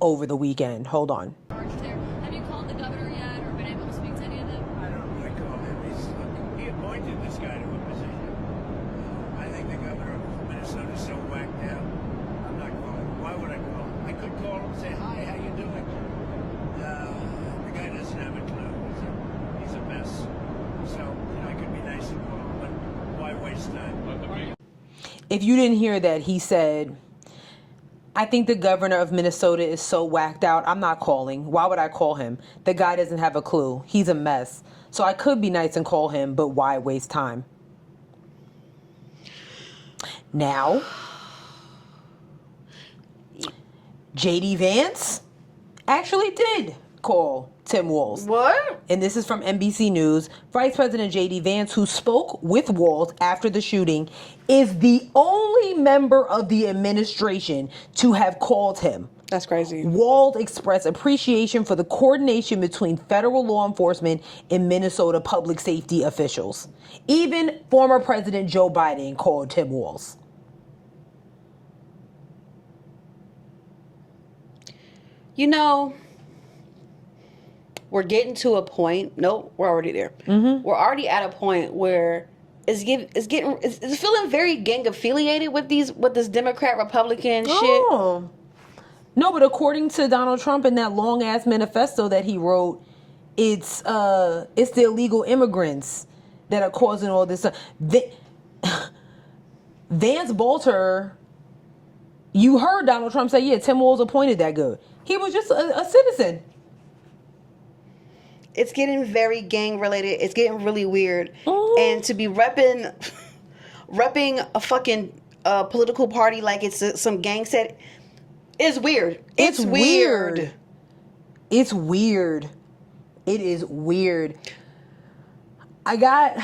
over the weekend. Hold on. Have you called the governor yet or been able to speak to any of them? I don't know. I called him. He appointed this guy to a position. I think the governor of Minnesota is so whacked out. I'm not calling him. Why would I call him? I could call him and say, hi, how you doing? The guy doesn't have a clue. He's a mess. So, I could be nice and call him, but why waste time? If you didn't hear that, he said, I think the governor of Minnesota is so whacked out, I'm not calling. Why would I call him? The guy doesn't have a clue. He's a mess. So I could be nice and call him, but why waste time? Now, JD Vance actually did call Tim Walz. What? And this is from NBC News. Vice President JD Vance, who spoke with Walz after the shooting, is the only member of the administration to have called him. That's crazy. Walz expressed appreciation for the coordination between federal law enforcement and Minnesota public safety officials. Even former President Joe Biden called Tim Walz. You know, we're getting to a point. Nope, we're already there. Mm-hmm. We're already at a point where it's feeling very gang affiliated with this Democrat Republican shit. No, but according to Donald Trump in that long ass manifesto that he wrote, it's the illegal immigrants that are causing all this. Vance Bolter, you heard Donald Trump say, yeah, Tim Walz appointed that good. He was just a citizen. It's getting very gang related. It's getting really weird. And to be repping a fucking political party like it's some gang set is weird. It's weird. It's weird. It is weird. That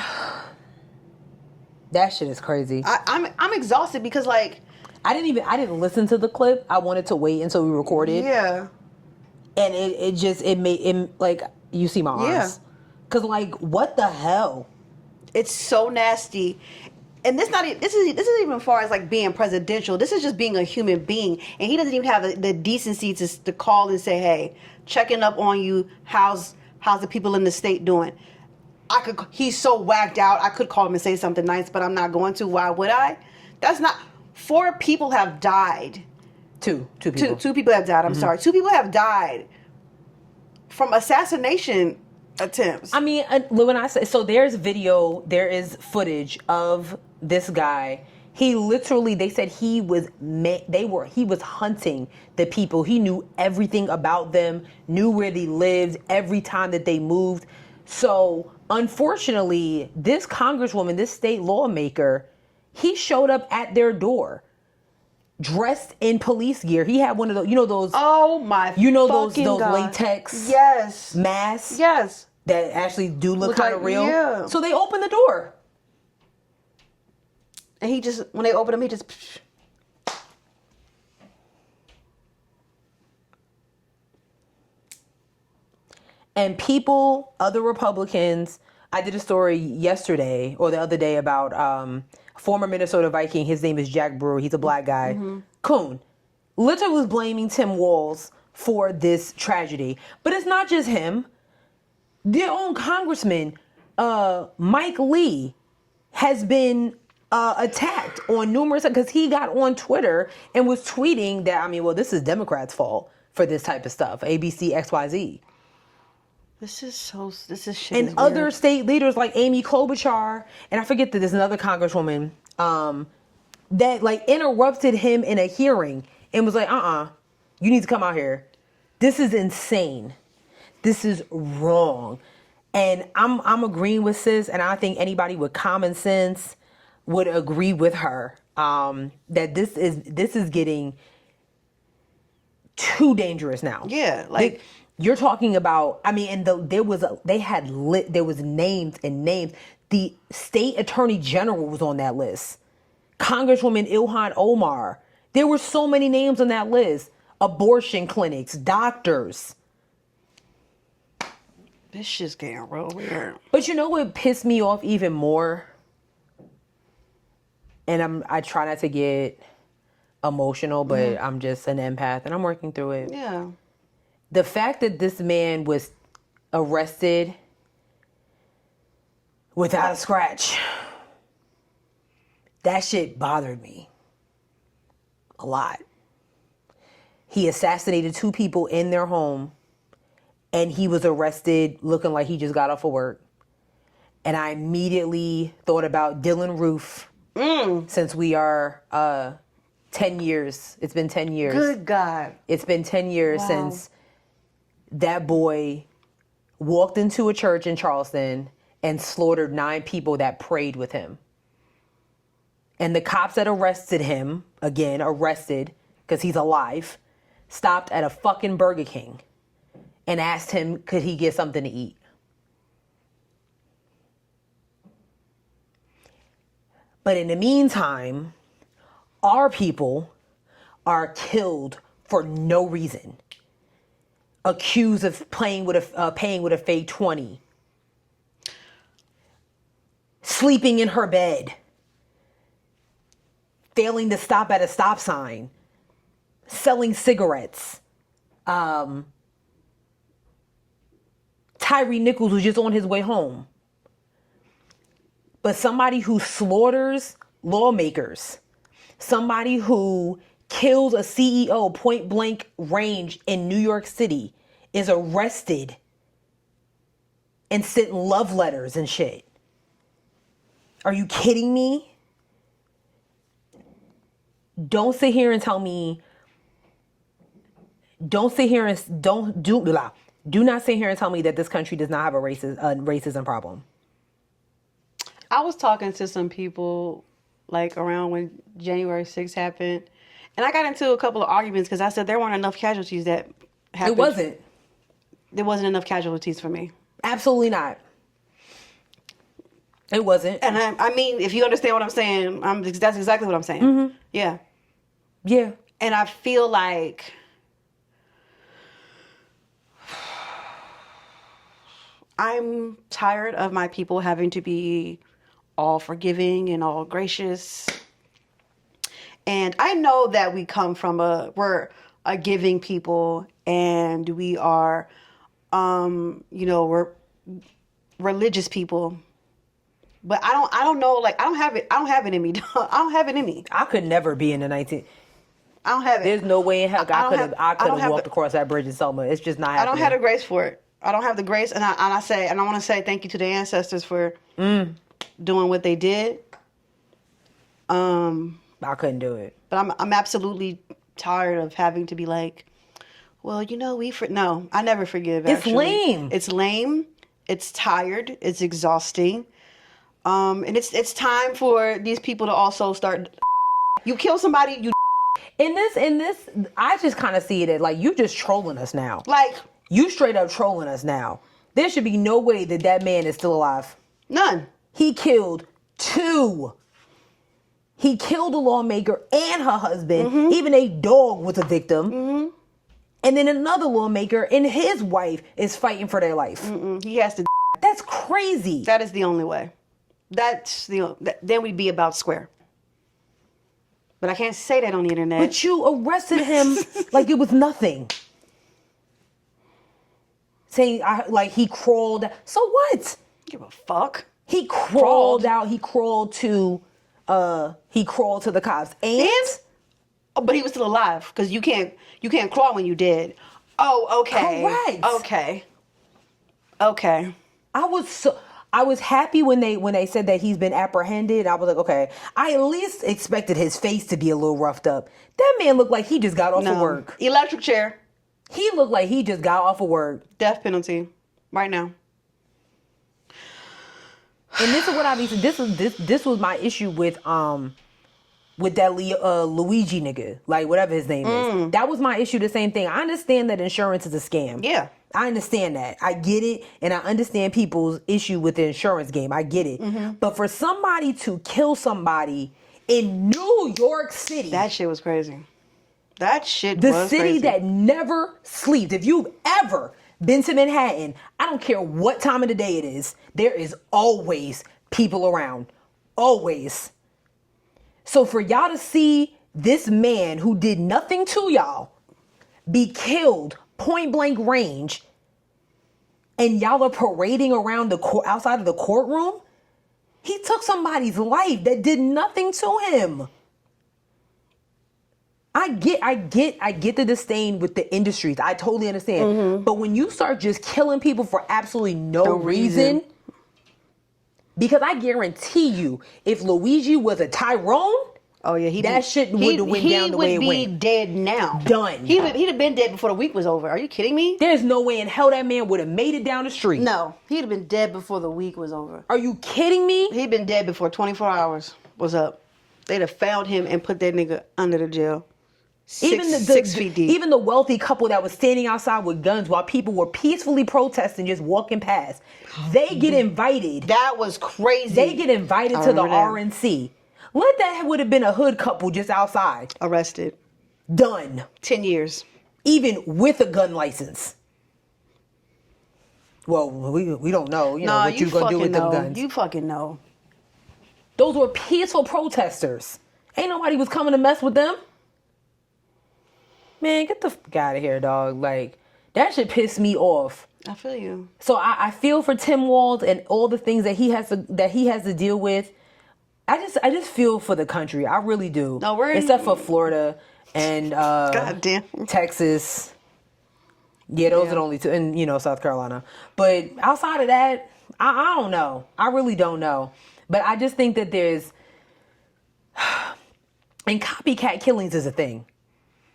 shit is crazy. I'm exhausted because like I didn't listen to the clip. I wanted to wait until we recorded. Yeah. And it made it like you see my arms. Yeah. Cause like what the hell? It's so nasty. And this isn't even far as like being presidential. This is just being a human being, and he doesn't even have the decency to call and say, "Hey, checking up on you. How's the people in the state doing?" He's so whacked out. I could call him and say something nice, but I'm not going to. Why would I? That's not. 4 people have died. Two people. Two people have died. I'm sorry. 2 people have died from assassination attempts. I mean, when I say so, there is footage of this guy. He literally, they said he was hunting the people. He knew everything about them, knew where they lived, every time that they moved. So, unfortunately, this congresswoman, this state lawmaker, he showed up at their door dressed in police gear. He had one of those, oh my, those God. latex masks. Yes. That actually do look kind of like, real. Yeah. So they opened the door. And when they opened him, he just... And other Republicans, I did a story yesterday or the other day about former Minnesota Viking. His name is Jack Brewer. He's a black guy. Coon. Literally was blaming Tim Walz for this tragedy. But it's not just him. Their own congressman, Mike Lee, has been attacked on numerous, because he got on Twitter and was tweeting that, this is Democrats' fault for this type of stuff. ABC, XYZ. This is shit. And other state leaders like Amy Klobuchar, and I forget that there's another congresswoman that like interrupted him in a hearing and was like, you need to come out here. This is insane. This is wrong. And I'm agreeing with sis, and I think anybody with common sense would agree with her that this is getting too dangerous now. Yeah, like you're talking about. And there was names and names. The state attorney general was on that list. Congresswoman Ilhan Omar. There were so many names on that list. Abortion clinics, doctors. This shit's getting real weird. But you know what pissed me off even more? And I try not to get emotional, but I'm just an empath and I'm working through it. Yeah. The fact that this man was arrested without a scratch, that shit bothered me a lot. He assassinated 2 people in their home, and he was arrested looking like he just got off of work. And I immediately thought about Dylan Roof. Since we are 10 years. It's been 10 years. Good God. It's been 10 years since that boy walked into a church in Charleston and slaughtered 9 people that prayed with him. And the cops that arrested him, again, arrested because he's alive, stopped at a fucking Burger King and asked him, could he get something to eat? But in the meantime, our people are killed for no reason. Accused of paying with a fake 20. Sleeping in her bed. Failing to stop at a stop sign. Selling cigarettes. Tyree Nichols was just on his way home. But somebody who slaughters lawmakers, somebody who kills a CEO point blank range in New York City is arrested and sent love letters and shit. Are you kidding me? Don't sit here and tell me. Do not sit here and tell me that this country does not have a racism problem. I was talking to some people like around when January 6th happened, and I got into a couple of arguments because I said there weren't enough casualties that happened. It wasn't. There wasn't enough casualties for me. Absolutely not. It wasn't. And I mean, if you understand what I'm saying, that's exactly what I'm saying. Mm-hmm. Yeah. Yeah. And I feel like I'm tired of my people having to be all forgiving and all gracious. And I know that we come from we're a giving people, and we are, we're religious people. But I don't know, like, I don't have it in me. I don't have it in me. I could never be in the 19. I don't have it. There's no way in hell I could have walked across that bridge in Selma. It's just not happening. I don't have the grace for it. I don't have the grace, and I want to say thank you to the ancestors for doing what they did. I couldn't do it. But I'm absolutely tired of having to be like, well, no, I never forgive. It's actually. lame. It's lame. It's tired. It's exhausting. And it's time for these people to also start. You kill somebody, you. In this, I just kind of see it as like you just trolling us now. Like you straight up trolling us now. There should be no way that man is still alive. None. He killed 2. He killed a lawmaker and her husband. Mm-hmm. Even a dog was a victim. Mm-hmm. And then another lawmaker and his wife is fighting for their life. He has to. That's crazy. That is the only way. Then we'd be about square. But I can't say that on the internet. But you arrested him like it was nothing. Saying like he crawled. So what? Give a fuck. He crawled out. He crawled to the cops. And but he was still alive because you can't crawl when you dead. Oh, okay. Correct. Okay. I was happy when they said that he's been apprehended. I was like, okay. I at least expected his face to be a little roughed up. That man looked like he just got off of work. Electric chair. He looked like he just got off of work. Death penalty. Right now. And this is what I mean. This was my issue with that Luigi nigga, like whatever his name is. That was my issue. The same thing. I understand that insurance is a scam. Yeah. I understand that. I get it. And I understand people's issue with the insurance game. I get it. Mm-hmm. But for somebody to kill somebody in New York City. That shit was crazy. The city that never sleeps. If you've ever been to Manhattan, I don't care what time of the day it is, there is always people around. Always. So for y'all to see this man who did nothing to y'all be killed point blank range, and y'all are parading around outside of the courtroom, he took somebody's life that did nothing to him. I get the disdain with the industries. I totally understand. Mm-hmm. But when you start just killing people for absolutely no reason, because I guarantee you, if Luigi was a Tyrone, oh yeah, that shit would have went down the way it went. He would be dead now. Done. He'd have been dead before the week was over. Are you kidding me? There's no way in hell that man would have made it down the street. No, he'd have been dead before the week was over. Are you kidding me? He'd been dead before 24 hours was up. They'd have found him and put that nigga under the jail. Six feet deep. Even the wealthy couple that was standing outside with guns while people were peacefully protesting, just walking past, they get invited. That was crazy. They get invited to the RNC. What that would have been a hood couple just outside. Arrested. Done. 10 years. Even with a gun license. Well, we don't know, what you're going to do with them guns. You fucking know. Those were peaceful protesters. Ain't nobody was coming to mess with them. Man, get the fuck out of here, dog. Like, that shit pissed me off. I feel you. So I feel for Tim Walz and all the things that he has to deal with. I just feel for the country. I really do. No, except for Florida and goddamn Texas. Yeah, those are the only two, and South Carolina. But outside of that, I don't know. I really don't know. But I just think that there's and copycat killings is a thing.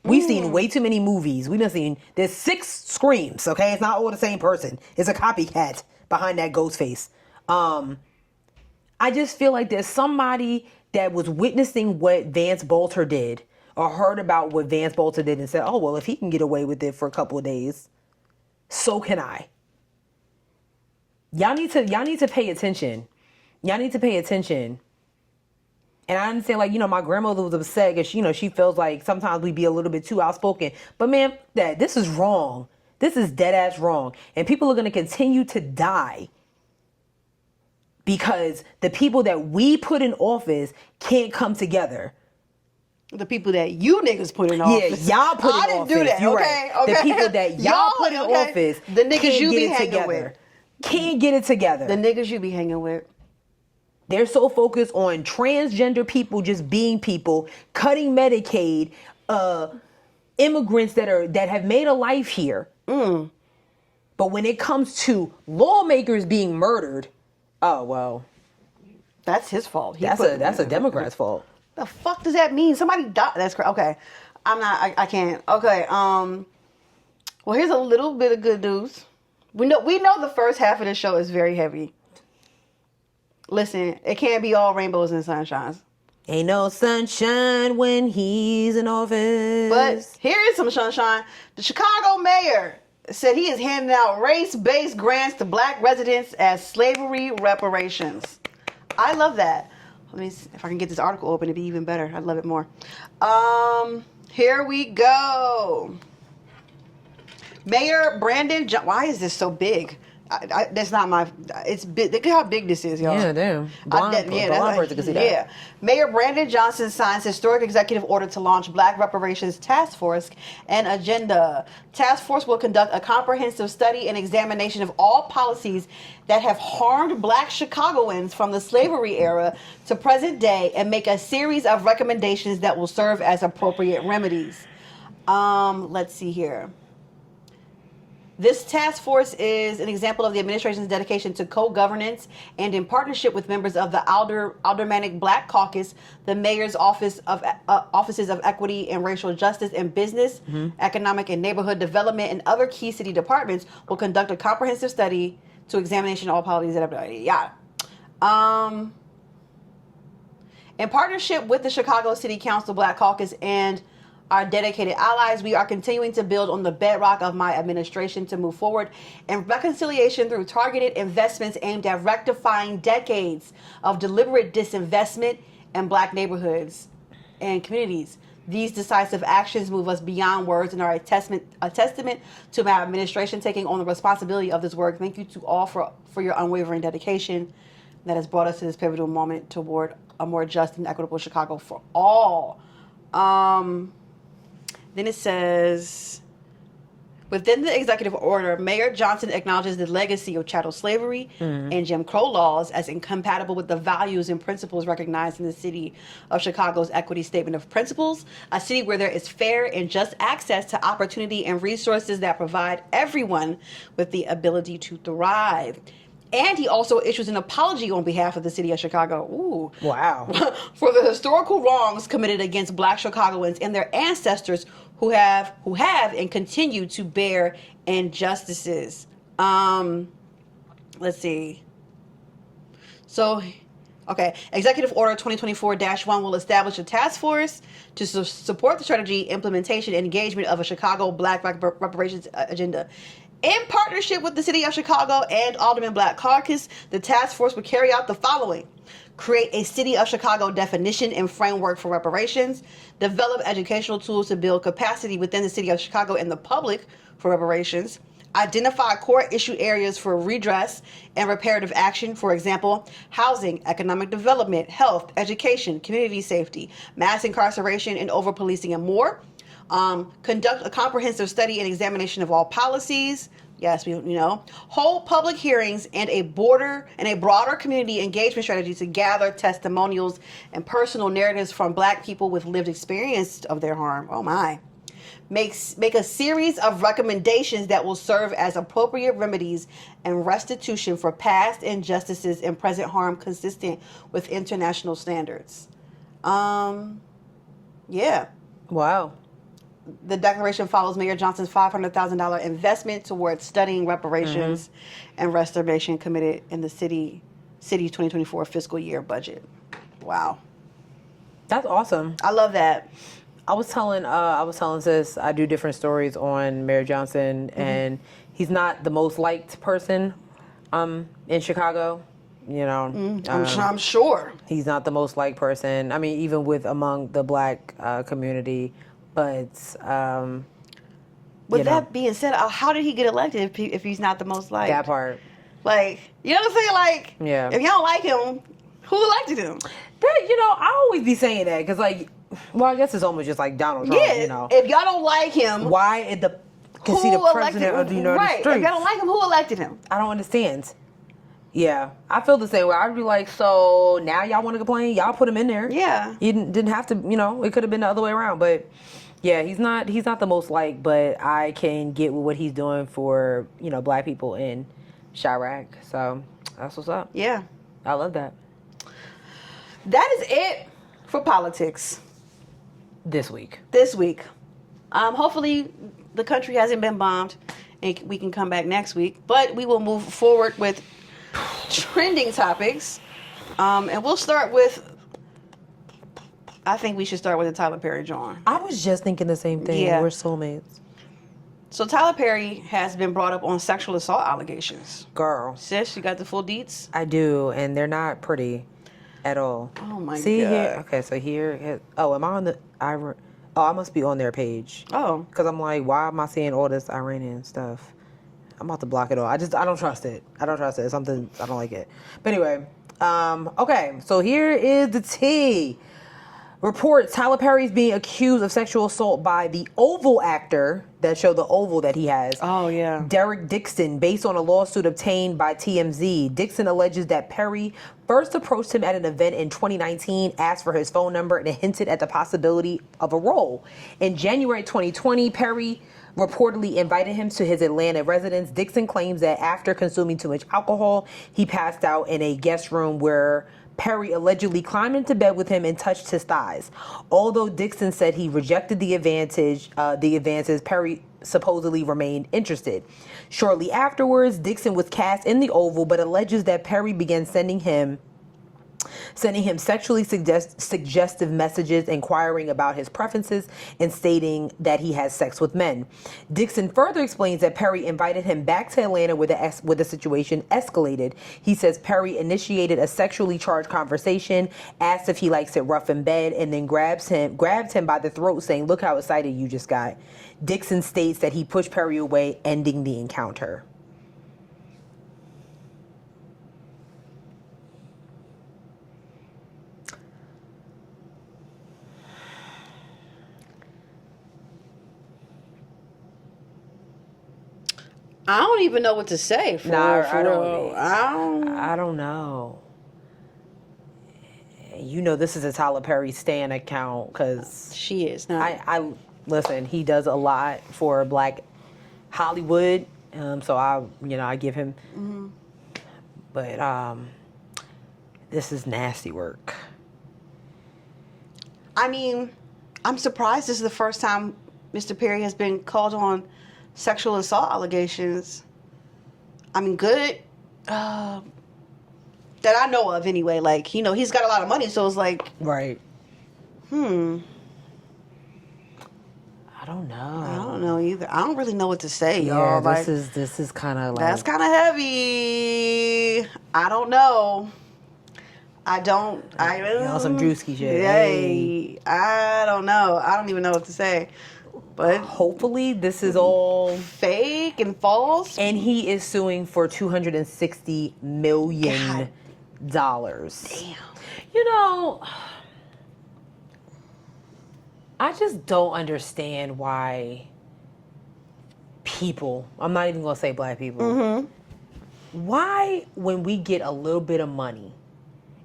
We've seen way too many movies. There's 6 Screams, okay? It's not all the same person. It's a copycat behind that ghost face. I just feel like there's somebody that was witnessing what Vance Bolter did or heard about what Vance Bolter did and said, oh, well, if he can get away with it for a couple of days, so can I. Y'all need to pay attention. Y'all need to pay attention. And I understand, my grandmother was upset because, she feels like sometimes we be a little bit too outspoken. But, man, this is wrong. This is dead-ass wrong. And people are going to continue to die because the people that we put in office can't come together. The people that you niggas put in office. Yeah, y'all put in office. I didn't do that, You're okay? right. The people that y'all put in office the niggas can't you get be it hanging together. with. Can't get it together. The niggas you be hanging with. They're so focused on transgender people just being people, cutting Medicaid, immigrants that have made a life here. But when it comes to lawmakers being murdered, oh well, that's his fault. That's a Democrat's fault. The fuck does that mean? Somebody died. That's crazy. Okay, I can't. Okay. Well, here's a little bit of good news. We know the first half of the show is very heavy. Listen, it can't be all rainbows and sunshines. Ain't no sunshine when he's in office. But here is some sunshine. The Chicago mayor said he is handing out race-based grants to black residents as slavery reparations. I love that. Let me see if I can get this article open, it'd be even better. I'd love it more. Here we go. Mayor Brandon why is this so big? That's not my. It's big. Look at how big this is, y'all. Yeah, damn. Blind person can see that. Yeah. Mayor Brandon Johnson signs historic executive order to launch Black Reparations Task Force and Agenda. Task Force will conduct a comprehensive study and examination of all policies that have harmed Black Chicagoans from the slavery era to present day and make a series of recommendations that will serve as appropriate remedies. Let's see here. This task force is an example of the administration's dedication to co-governance and in partnership with members of the Aldermanic Black Caucus, the Mayor's Offices of Equity and Racial Justice and Business, Economic and Neighborhood Development, and other key city departments will conduct a comprehensive study to examination of all policies that in partnership with the Chicago City Council Black Caucus and our dedicated allies, we are continuing to build on the bedrock of my administration to move forward in reconciliation through targeted investments aimed at rectifying decades of deliberate disinvestment in Black neighborhoods and communities. These decisive actions move us beyond words and are a testament to my administration taking on the responsibility of this work. Thank you to all for your unwavering dedication that has brought us to this pivotal moment toward a more just and equitable Chicago for all. Then it says, within the executive order, Mayor Johnson acknowledges the legacy of chattel slavery and Jim Crow laws as incompatible with the values and principles recognized in the city of Chicago's Equity Statement of Principles, a city where there is fair and just access to opportunity and resources that provide everyone with the ability to thrive. And he also issues an apology on behalf of the city of Chicago. Ooh. Wow. For the historical wrongs committed against Black Chicagoans and their ancestors who have and continue to bear injustices. Let's see. So Okay. Executive Order 2024-1 will establish a task force to support the strategy, implementation, and engagement of a Chicago Black reparations agenda. In partnership with the City of Chicago and Alderman Black Caucus, the task force will carry out the following. Create a City of Chicago definition and framework for reparations. Develop educational tools to build capacity within the City of Chicago and the public for reparations. Identify core issue areas for redress and reparative action. For example, housing, economic development, health, education, community safety, mass incarceration, and over-policing, and more. Conduct a comprehensive study and examination of all policies. Yes, hold public hearings and a broader community engagement strategy to gather testimonials and personal narratives from Black people with lived experience of their harm. Oh my. Make a series of recommendations that will serve as appropriate remedies and restitution for past injustices and present harm consistent with international standards. Yeah. Wow. The declaration follows Mayor Johnson's $500,000 investment towards studying reparations and restoration committed in the city's 2024 fiscal year budget. Wow. That's awesome. I love that. I was telling sis I do different stories on Mayor Johnson, and he's not the most liked person in Chicago. I'm sure he's not the most liked person. I mean, even among the Black community. But with that being said, how did he get elected if he's not the most liked? That part. Like, you know what I'm saying? Like, yeah. If y'all don't like him, who elected him? I always be saying that because, like, well, I guess it's almost just like Donald Trump. Yeah. If y'all don't like him, why is the president of the United States? If y'all don't like him, who elected him? I don't understand. Yeah, I feel the same way. I'd be like, so now y'all want to complain? Y'all put him in there. Yeah. You didn't have to. It could have been the other way around, but. Yeah, he's not the most liked, but I can get with what he's doing for, Black people in Chirac. So that's what's up. Yeah. I love that. That is it for politics. This week. Hopefully the country hasn't been bombed and we can come back next week. But we will move forward with trending topics. And we'll start with... I think we should start with the Tyler Perry joint. I was just thinking the same thing. Yeah. We're soulmates. So Tyler Perry has been brought up on sexual assault allegations. Girl. Sis, you got the full deets? I do, and they're not pretty at all. Oh my God. See here? Okay, so here. Oh, am I on the... I must be on their page. Oh. Because I'm like, why am I seeing all this Iranian stuff? I'm about to block it all. I don't trust it. It's something... I don't like it. But anyway. Okay, so here is the tea. Reports Tyler Perry's being accused of sexual assault by the Oval actor that showed the Oval that he has. Oh, yeah. Derek Dixon, based on a lawsuit obtained by TMZ. Dixon alleges that Perry first approached him at an event in 2019, asked for his phone number, and hinted at the possibility of a role. In January 2020, Perry reportedly invited him to his Atlanta residence. Dixon claims that after consuming too much alcohol, he passed out in a guest room where Perry allegedly climbed into bed with him and touched his thighs. Although Dixon said he rejected the advances, Perry supposedly remained interested. Shortly afterwards, Dixon was cast in the Oval, but alleges that Perry began sending him sexually suggestive messages inquiring about his preferences and stating that he has sex with men. Dixon further explains that Perry invited him back to Atlanta where the situation escalated. He says Perry initiated a sexually charged conversation, asked if he likes it rough in bed, and then grabbed him by the throat saying, "Look how excited you just got." Dixon states that he pushed Perry away, ending the encounter. I don't even know what to say. I don't know. This is a Tyler Perry Stan account because she is. I listen. He does a lot for Black Hollywood, so I give him. Mm-hmm. But this is nasty work. I mean, I'm surprised this is the first time Mr. Perry has been called on sexual assault allegations. I mean, good. that I know of anyway. Like, you know, he's got a lot of money, so it's like, Right. I don't know. I don't know either. I don't really know what to say, Yeah, y'all. Like, this is kind of like that's kind of heavy. I don't know. Y'all some Drewski shit. Hey, I don't know. I don't even know what to say. But hopefully this is all fake and false. And he is suing for $260 million. Damn. You know, I just don't understand why people, I'm not even going to say black people, why when we get a little bit of money,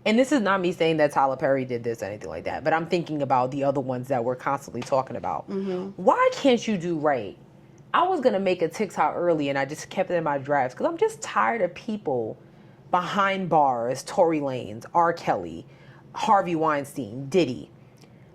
and this is not me saying that Tyler Perry did this or anything like that, but I'm thinking about the other ones that we're constantly talking about. Why can't you do right? I was going to make a TikTok early and I just kept it in my drafts because I'm just tired of people behind bars, Tory Lanez, R. Kelly, Harvey Weinstein, Diddy.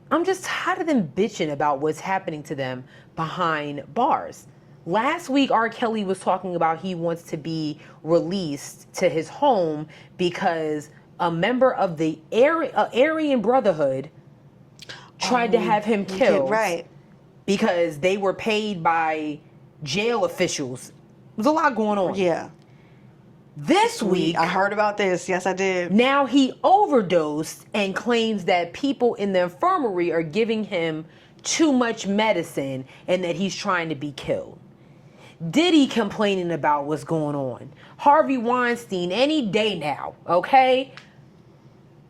I'm just tired of them bitching about what's happening to them behind bars. Last week, R. Kelly was talking about he wants to be released to his home because a member of the Aryan Brotherhood tried to have him killed. Right. Because they were paid by jail officials. There's a lot going on. Yeah. This week, I heard about this. Yes, I did. Now he overdosed and claims that people in the infirmary are giving him too much medicine and that he's trying to be killed. Diddy complaining about what's going on. Harvey Weinstein any day now, okay?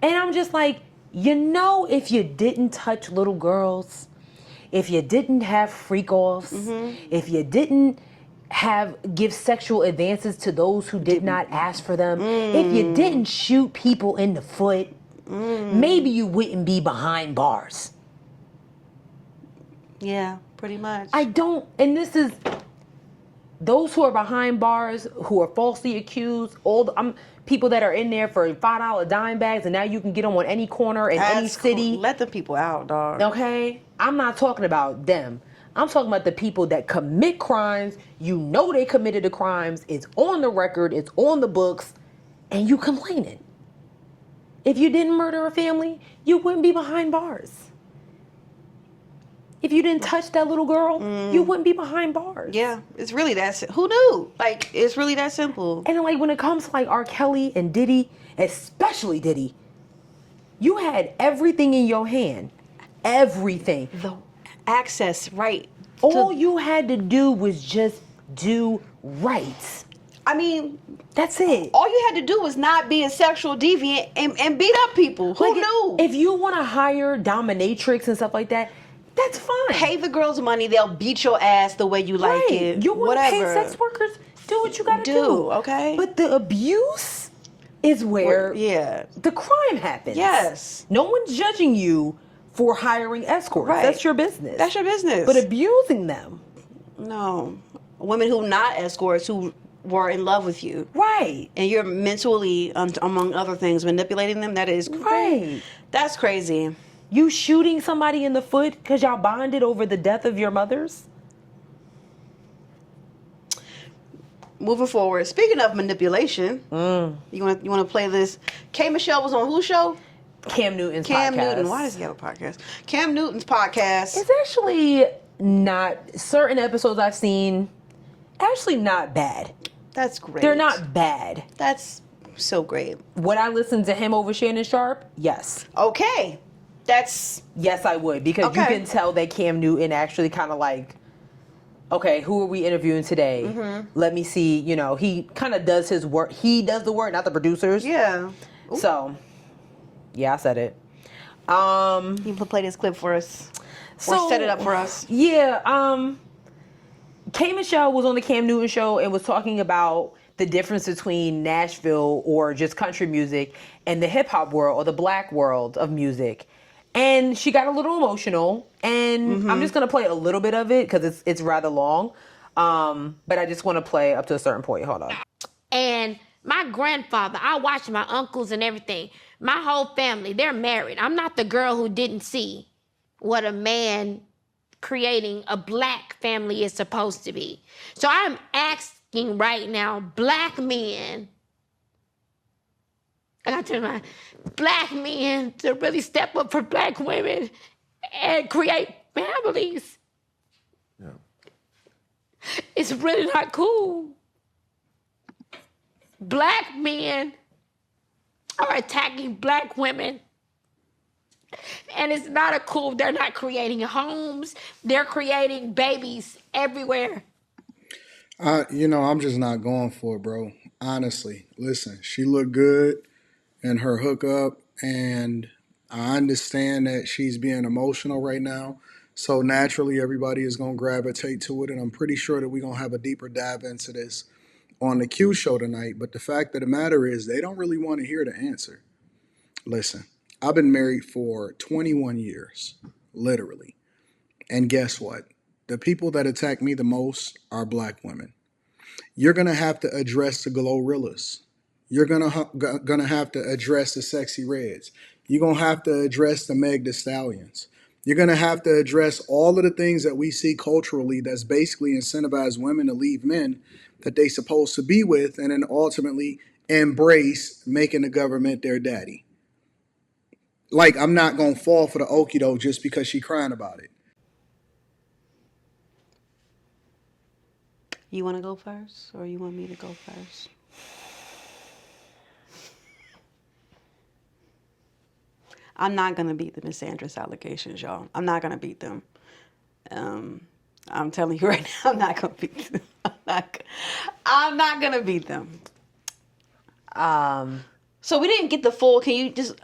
And I'm just like, you know, if you didn't touch little girls, if you didn't have freak-offs, if you didn't give sexual advances to those who did not ask for them, if you didn't shoot people in the foot, maybe you wouldn't be behind bars. Yeah, pretty much. And this is those who are behind bars, who are falsely accused, people that are in there for $5 dime bags, and now you can get them on any corner in any city. Cool. Let the people out, dog. Okay? I'm not talking about them. I'm talking about the people that commit crimes. You know they committed the crimes. It's on the record. It's on the books. And you complaining. If you didn't murder a family, you wouldn't be behind bars. If you didn't touch that little girl, you wouldn't be behind bars. Yeah, it's really that simple. Who knew? Like, it's really that simple. And like when it comes to like R. Kelly and Diddy, especially Diddy, you had everything in your hand. Everything. The access, right. All you had to do was just do right. I mean, that's it. All you had to do was not be a sexual deviant and beat up people. Who knew? If you want to hire dominatrix and stuff like that, that's fine. Pay the girls money. They'll beat your ass the way you like it. You want to pay sex workers? Do what you got to do. Okay. But the abuse is where the crime happens. Yes. No one's judging you for hiring escorts. Right. That's your business. That's your business. But abusing them. No. Women who not escorts who were in love with you. Right. And you're mentally, among other things, manipulating them. That is crazy. Right. That's crazy. You shooting somebody in the foot because y'all bonded over the death of your mothers? Moving forward, speaking of manipulation, you want to play this? K. Michelle was on whose show? Cam Newton's podcast. Cam Newton. Why does he have a podcast? Cam Newton's podcast. It's actually not, certain episodes I've seen, actually not bad. That's great. They're not bad. That's so great. Would I listen to him over Shannon Sharp? Yes. Okay. Yes, I would, because you can tell that Cam Newton actually kind of like, okay, who are we interviewing today? Let me see, he kind of does his work. He does the work, not the producers. Yeah. Ooh. So, yeah, I said it. You can play this clip for us. Or set it up for us. Yeah. K. Michelle was on the Cam Newton show and was talking about the difference between Nashville or just country music and the hip hop world or the black world of music. And she got a little emotional, and I'm just going to play a little bit of it because it's rather long. But I just want to play up to a certain point. Hold on. And my grandfather, I watched my uncles and everything. My whole family, they're married. I'm not the girl who didn't see what a man creating a black family is supposed to be. So I'm asking right now, black men, I got to tell my black men to really step up for black women and create families. Yeah. It's really not cool. Black men are attacking black women. And it's not a cool, they're not creating homes. They're creating babies everywhere. I'm just not going for it, bro. Honestly, listen, she looked good in her hookup, and I understand that she's being emotional right now. So naturally, everybody is going to gravitate to it, and I'm pretty sure that we're going to have a deeper dive into this on the Q show tonight. But the fact of the matter is, they don't really want to hear the answer. Listen, I've been married for 21 years, literally. And guess what? The people that attack me the most are black women. You're going to have to address the Glorillas. You're going to have to address the Sexy Reds. You're going to have to address the Meg Thee Stallions. You're going to have to address all of the things that we see culturally that's basically incentivize women to leave men that they supposed to be with and then ultimately embrace making the government their daddy. Like, I'm not going to fall for the okie doke just because she crying about it. You want to go first, or you want me to go first? I'm not going to beat the Miss Andress allegations, y'all. I'm not going to beat them. I'm telling you right now, I'm not going to beat them. I'm not going to beat them. So we didn't get the full, can you just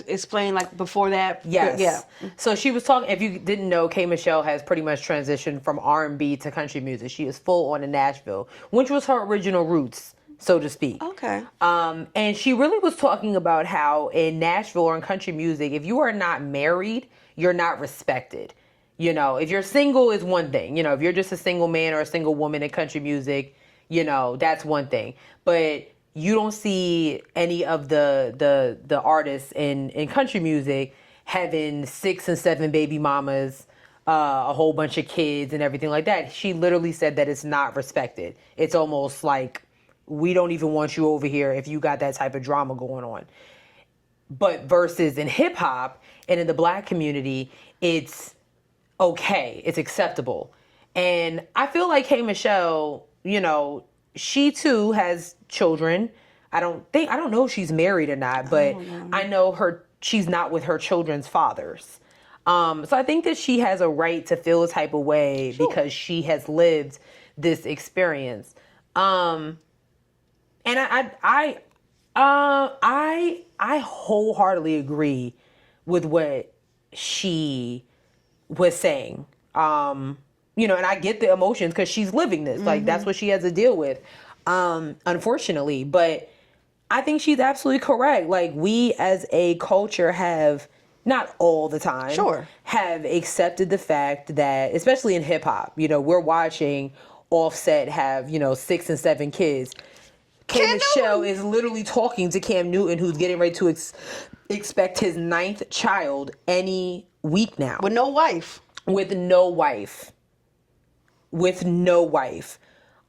explain before that? Yes. Yeah. So she was talking, if you didn't know, K. Michelle has pretty much transitioned from R&B to country music. She is full on in Nashville, which was her original roots, so to speak. Okay. And she really was talking about how in Nashville or in country music, if you are not married, you're not respected. If you're single is one thing. If you're just a single man or a single woman in country music, that's one thing. But you don't see any of the artists in country music having 6 and 7 baby mamas, a whole bunch of kids and everything like that. She literally said that it's not respected. It's almost like, we don't even want you over here if you got that type of drama going on. But versus in hip hop and in the black community, it's okay. It's acceptable. And I feel like K. Michelle, she too has children. I don't know if she's married or not, but I know she's not with her children's fathers. So I think that she has a right to feel a type of way because she has lived this experience. And I wholeheartedly agree with what she was saying. And I get the emotions because she's living this. Like, that's what she has to deal with, unfortunately. But I think she's absolutely correct. Like, we as a culture have, not all the time, have accepted the fact that, especially in hip hop, we're watching Offset have, 6 and 7 kids. K. Michelle is literally talking to Cam Newton, who's getting ready to expect his 9th child any week now. With no wife. With no wife.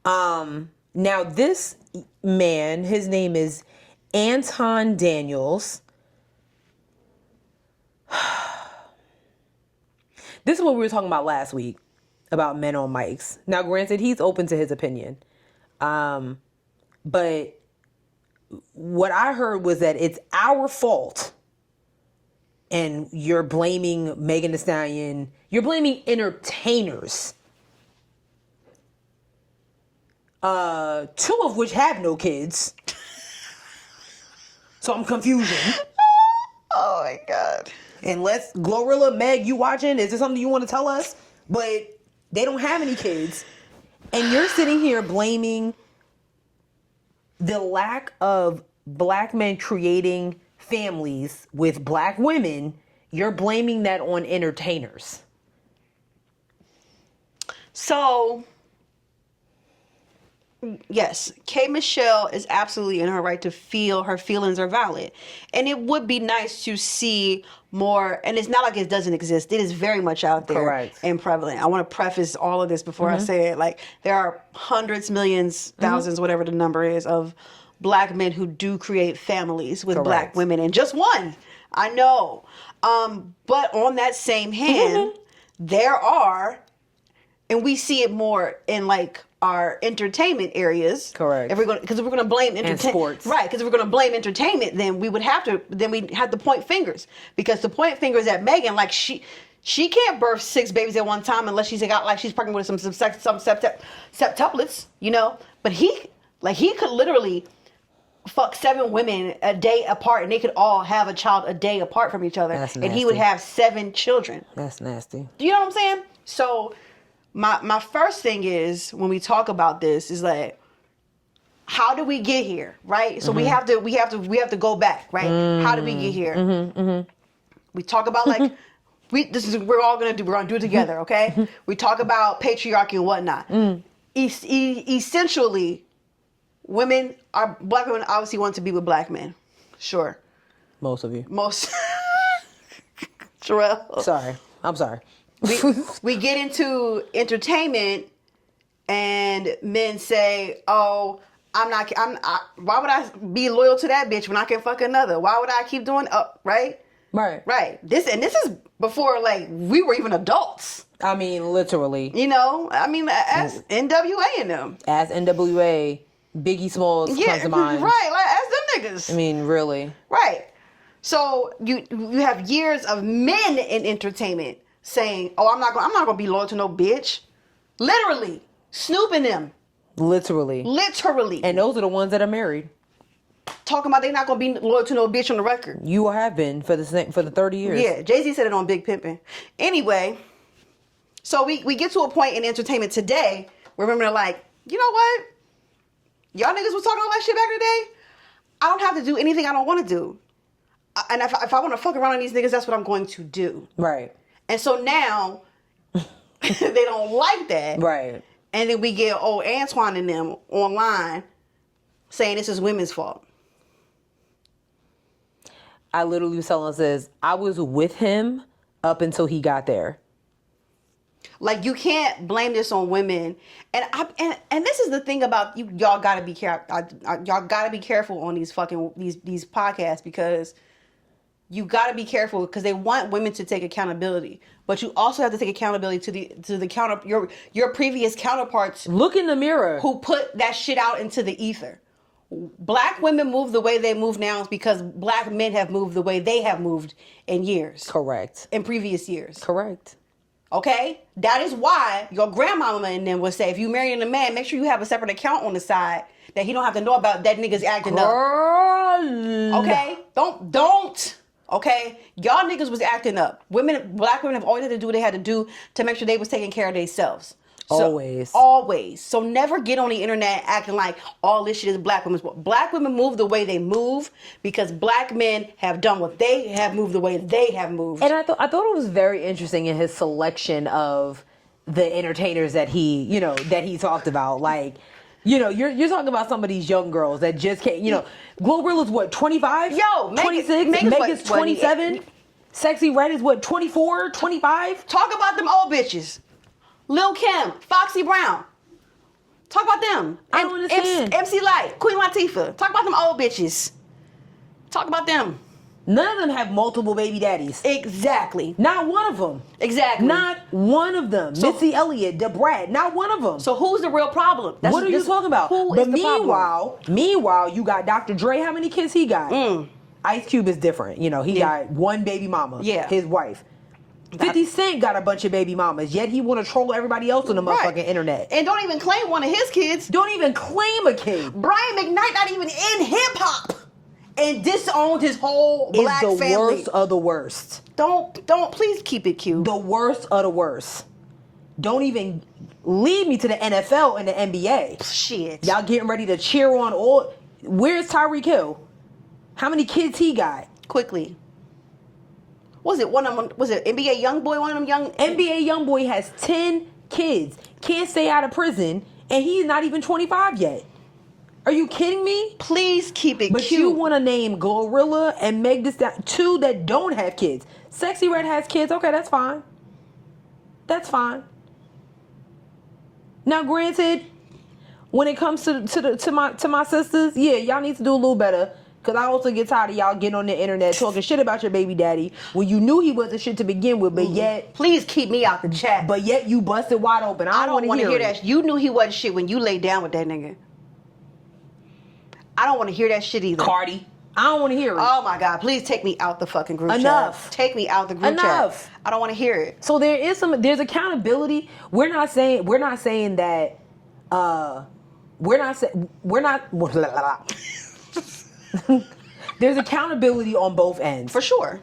Now this man, his name is Anton Daniels. This is what we were talking about last week about men on mics. Now, granted, he's open to his opinion. But what I heard was that it's our fault. And you're blaming Megan Thee Stallion. You're blaming entertainers. 2 of which have no kids. So I'm confused. Oh my God. Unless Glorilla, Meg, you watching? Is there something you want to tell us? But they don't have any kids. And you're sitting here blaming the lack of black men creating families with black women. You're blaming that on entertainers. So, yes, K. Michelle is absolutely in her right to feel her feelings are valid. And it would be nice to see more, and it's not like it doesn't exist. It is very much out there and prevalent. I want to preface all of this before I say it. Like, there are hundreds, millions, thousands, whatever the number is, of black men who do create families with Correct. black women, and just one. I know. But on that same hand, there are, and we see it more in like our entertainment areas. Correct. Because if we're gonna blame And sports. right? Because if we're gonna blame entertainment, then we have to point fingers. Because to point fingers at Megan, like she can't birth 6 babies at one time unless she's pregnant with some septuplets, you know. But he could literally fuck 7 women a day apart, and they could all have a child a day apart from each other, That's and he would nasty. have 7 children. That's nasty. Do you know what I'm saying? So my first thing is, when we talk about this, is like, how do we get here, right? So we have to go back, right? How did we get here? We talk about like we're gonna do it together, okay? We talk about patriarchy and whatnot. Essentially, black women obviously want to be with black men. Sure. Most of you. Sherelle. Sorry. I'm sorry. We get into entertainment, and men say, "Oh, why would I be loyal to that bitch when I can fuck another? Why would I keep doing right?" Right. This is before like we were even adults. I mean, literally. You know, I mean, as NWA in them. As NWA, Biggie Smalls comes to mind. Right, like as them niggas. I mean, really. Right. So you have years of men in entertainment saying, "Oh, I'm not gonna be loyal to no bitch." Literally, snooping them. Literally. And those are the ones that are married. Talking about they not gonna be loyal to no bitch on the record. You have been for the 30 years. Yeah, Jay-Z said it on Big Pimpin'. Anyway, so we get to a point in entertainment today where women are like, you know what? Y'all niggas was talking all that shit back in the day. I don't have to do anything I don't want to do. And if I want to fuck around on these niggas, that's what I'm going to do. Right. And so now they don't like that. Right. And then we get old Antoine and them online saying this is women's fault. I literally was telling us I was with him up until he got there. Like, you can't blame this on women. And this is the thing about you. Y'all gotta be careful. Y'all gotta be careful on these podcasts, because you gotta be careful, because they want women to take accountability, but you also have to take accountability to the your previous counterparts. Look in the mirror. Who put that shit out into the ether. Black women move the way they move now is because black men have moved the way they have moved in years. Correct. In previous years. Correct. Okay? That is why your grandmama and them would say, if you marrying a man, make sure you have a separate account on the side that he don't have to know about that niggas acting up. Okay? Don't. Okay? Y'all niggas was acting up. Black women have always had to do what they had to do to make sure they was taking care of themselves. Always. So never get on the internet acting like all this shit is black women's fault. Black women move the way they move because black men have done what they have moved the way they have moved. And I thought it was very interesting in his selection of the entertainers that he talked about. Like, you're talking about some of these young girls that just can't, Glorilla's what, 25? Yo, 26? Megan's 27? Sexy Red is what, 24, 25? Talk about them old bitches. Lil' Kim, Foxy Brown. Talk about them. I don't understand. MC Lyte, Queen Latifah. Talk about them old bitches. Talk about them. None of them have multiple baby daddies. Exactly. Not one of them. Exactly. Not one of them. Missy Elliott, Da Brat, not one of them. So who's the real problem? What are you talking about? But meanwhile, you got Dr. Dre. How many kids he got? Ice Cube is different. He got one baby mama. Yeah. His wife. 50 Cent got a bunch of baby mamas, yet he want to troll everybody else on the motherfucking internet. And don't even claim one of his kids. Don't even claim a kid. Brian McKnight not even in hip-hop. And disowned his whole black family. Is the worst of the worst. Don't, please keep it cute. The worst of the worst. Don't even lead me to the NFL and the NBA. Shit. Y'all getting ready to cheer on all... Where's Tyreek Hill? How many kids he got? Quickly. Was it one of them? Was it NBA YoungBoy? One of them young NBA YoungBoy has 10 kids. Can't stay out of prison, and he's not even 25 yet. Are you kidding me? Please keep it cute. But you want to name Glorilla and Meg Thee Stallion, 2 that don't have kids. Sexy Red has kids. Okay, that's fine. That's fine. Now, granted, when it comes to my sisters, yeah, y'all need to do a little better. Cause I also get tired of y'all getting on the internet talking shit about your baby daddy when you knew he wasn't shit to begin with, but yet please keep me out the chat. But yet you busted wide open. I don't want to hear that. You knew he wasn't shit when you laid down with that nigga. I don't want to hear that shit either. Cardi, I don't want to hear it. Oh my God, please take me out the fucking group Enough. chat. Take me out the group chat. I don't want to hear it. So there's accountability. We're not saying that there's accountability on both ends. For sure.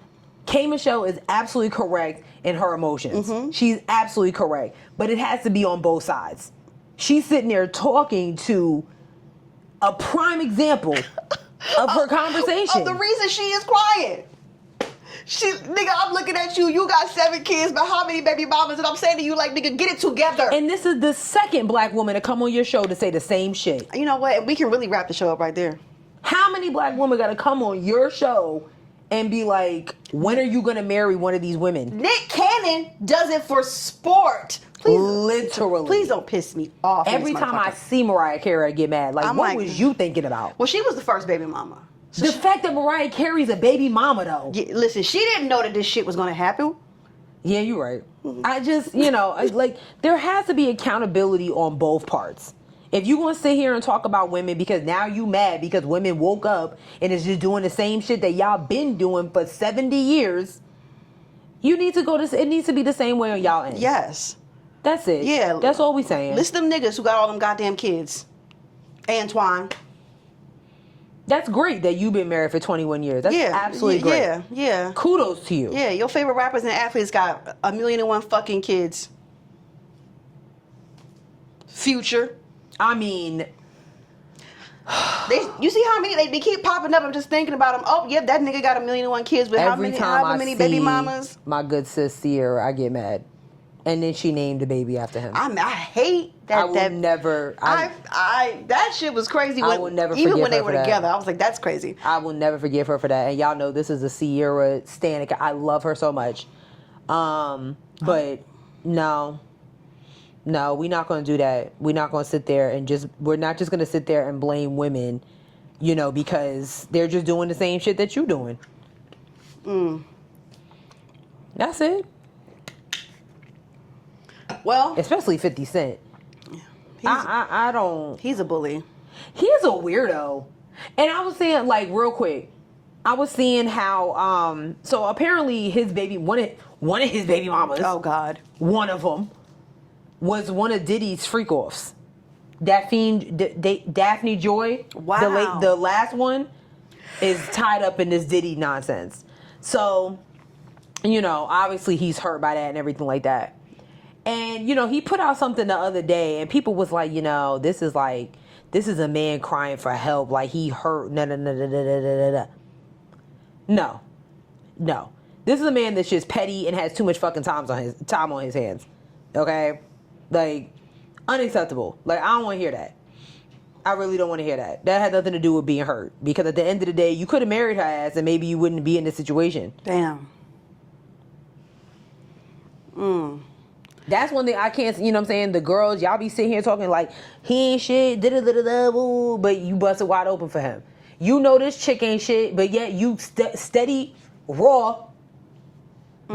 K. Michelle is absolutely correct in her emotions. She's absolutely correct. But it has to be on both sides. She's sitting there talking to a prime example of her conversation. Of the reason she is quiet. Nigga, I'm looking at you. You got 7 kids, but how many baby mamas? And I'm saying to you, like, nigga, get it together. And this is the second black woman to come on your show to say the same shit. You know what? We can really wrap the show up right there. How many black women got to come on your show and be like, when are you going to marry one of these women? Nick Cannon does it for sport. Please, literally. Please don't piss me off. Every time I see Mariah Carey, I get mad. Like, what was you thinking about? Well, she was the first baby mama. So the fact that Mariah Carey's a baby mama, though. Yeah, listen, she didn't know that this shit was going to happen. Yeah, you're right. I just, like, there has to be accountability on both parts. If you want to sit here and talk about women because now you mad because women woke up and is just doing the same shit that y'all been doing for 70 years, you need to it needs to be the same way on y'all end. Yes. That's it. Yeah. That's all we saying. Listen them niggas who got all them goddamn kids. Antoine. That's great that you've been married for 21 years. That's absolutely great. Yeah. Kudos to you. Yeah, your favorite rappers and athletes got 1,000,001 fucking kids. Future. I mean, you see how many they keep popping up? I'm just thinking about them. Oh, yeah, that nigga got 1,000,001 kids, but how many baby mamas? My good sis Sierra, I get mad, and then she named the baby after him. I hate that. I will never. That shit was crazy. I will never even forgive when they her were for that. together. I was like, that's crazy. I will never forgive her for that. And y'all know this is a Sierra stan. I love her so much. But no, we're not going to do that. We're not going to sit there and we're not just going to sit there and blame women, because they're just doing the same shit that you're doing. That's it. Well, especially 50 Cent. I don't. He's a bully. He's a weirdo. And I was saying, like, real quick, I was seeing how, so apparently his baby, one of his baby mamas. Oh, God. One of them was one of Diddy's freak offs. Daphne Joy. Wow. The last one is tied up in this Diddy nonsense. So, obviously he's hurt by that and everything like that. And, he put out something the other day and people was like, this is a man crying for help. Like he hurt. No. This is a man that's just petty and has too much fucking time on his hands. Okay? Like, unacceptable. Like, I don't want to hear that. I really don't want to hear that. That had nothing to do with being hurt. Because at the end of the day, you could have married her ass and maybe you wouldn't be in this situation. Damn. That's one thing I can't, what I'm saying? The girls, y'all be sitting here talking like, he ain't shit, but you busted wide open for him. You know this chick ain't shit, but yet you steady, raw,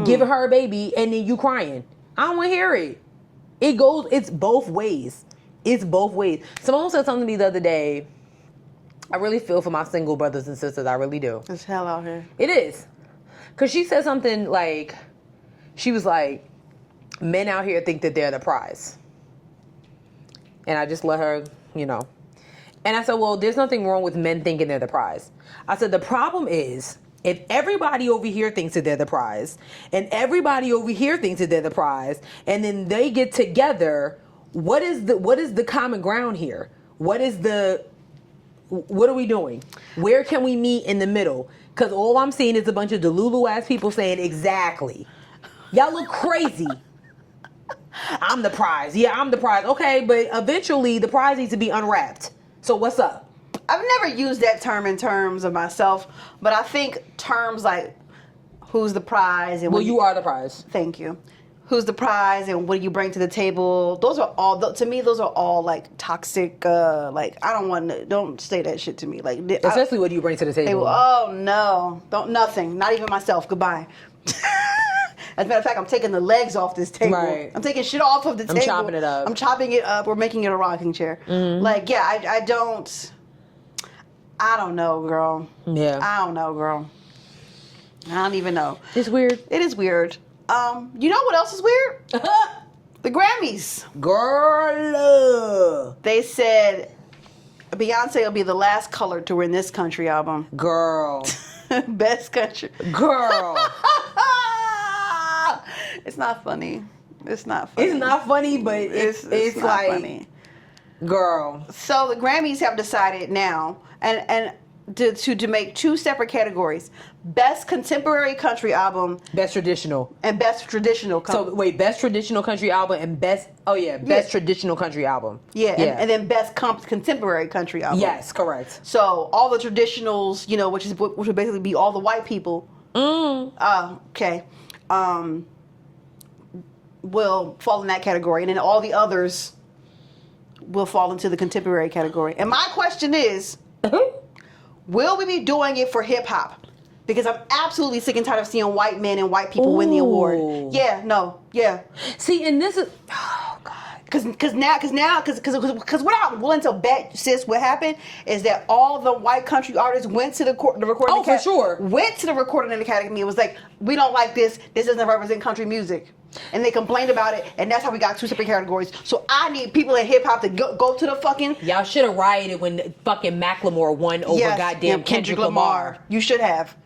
giving her a baby, and then you crying. I don't want to hear it. It's both ways. It's both ways. Someone said something to me the other day. I really feel for my single brothers and sisters. I really do. It's hell out here. It is. Because she said something like, she was like, men out here think that they're the prize. And I just let her, And I said, well, there's nothing wrong with men thinking they're the prize. I said, the problem is, if everybody over here thinks that they're the prize, and everybody over here thinks that they're the prize, and then they get together, what is the common ground here? What are we doing? Where can we meet in the middle? Because all I'm seeing is a bunch of Delulu ass people saying, exactly. Y'all look crazy. I'm the prize. Yeah, I'm the prize. Okay, but eventually the prize needs to be unwrapped. So what's up? I've never used that term in terms of myself, but I think terms like who's the prize and you are the prize. Thank you. who's the prize and what do you bring to the table. Those are all, to me, those are all like toxic, like I don't say that shit to me. Like, Especially what do you bring to the table? Oh no, nothing, not even myself. Goodbye. As a matter of fact, I'm taking the legs off this table. Right. I'm taking shit off of the table. I'm chopping it up. I'm chopping it up. We're making it a rocking chair. Like, yeah, I don't know, girl. Yeah. I don't know, girl. I don't even know. It's weird. It is weird. You know what else is weird? The Grammys. Girl. They said Beyonce will be the last color to win this country album. Girl. Best country. Girl. It's not funny. It's not funny. It's not funny, but it's not like, funny. Girl. So the Grammys have decided now, and to make two separate categories: Best Contemporary Country Album, Best Traditional, and Best Traditional. So wait, Best Traditional Country Album and Best Traditional Country Album. Yeah. And then Best Contemporary Country Album. Yes, correct. So all the traditionals, which would basically be all the white people. Okay. Will fall in that category, and then all the others will fall into the contemporary category. And my question is, will we be doing it for hip hop? Because I'm absolutely sick and tired of seeing white men and white people win the award. Yeah, no, yeah. See, and this is, oh God. Because what I'm willing to bet, sis, what happened is that all the white country artists went to the recording academy. For sure. Went to the recording academy and was like, we don't like this. This doesn't represent country music. And they complained about it, and that's how we got two separate categories. So I need people in hip hop to go to the fucking. Y'all should have rioted when fucking Macklemore won over goddamn Kendrick Lamar. You should have.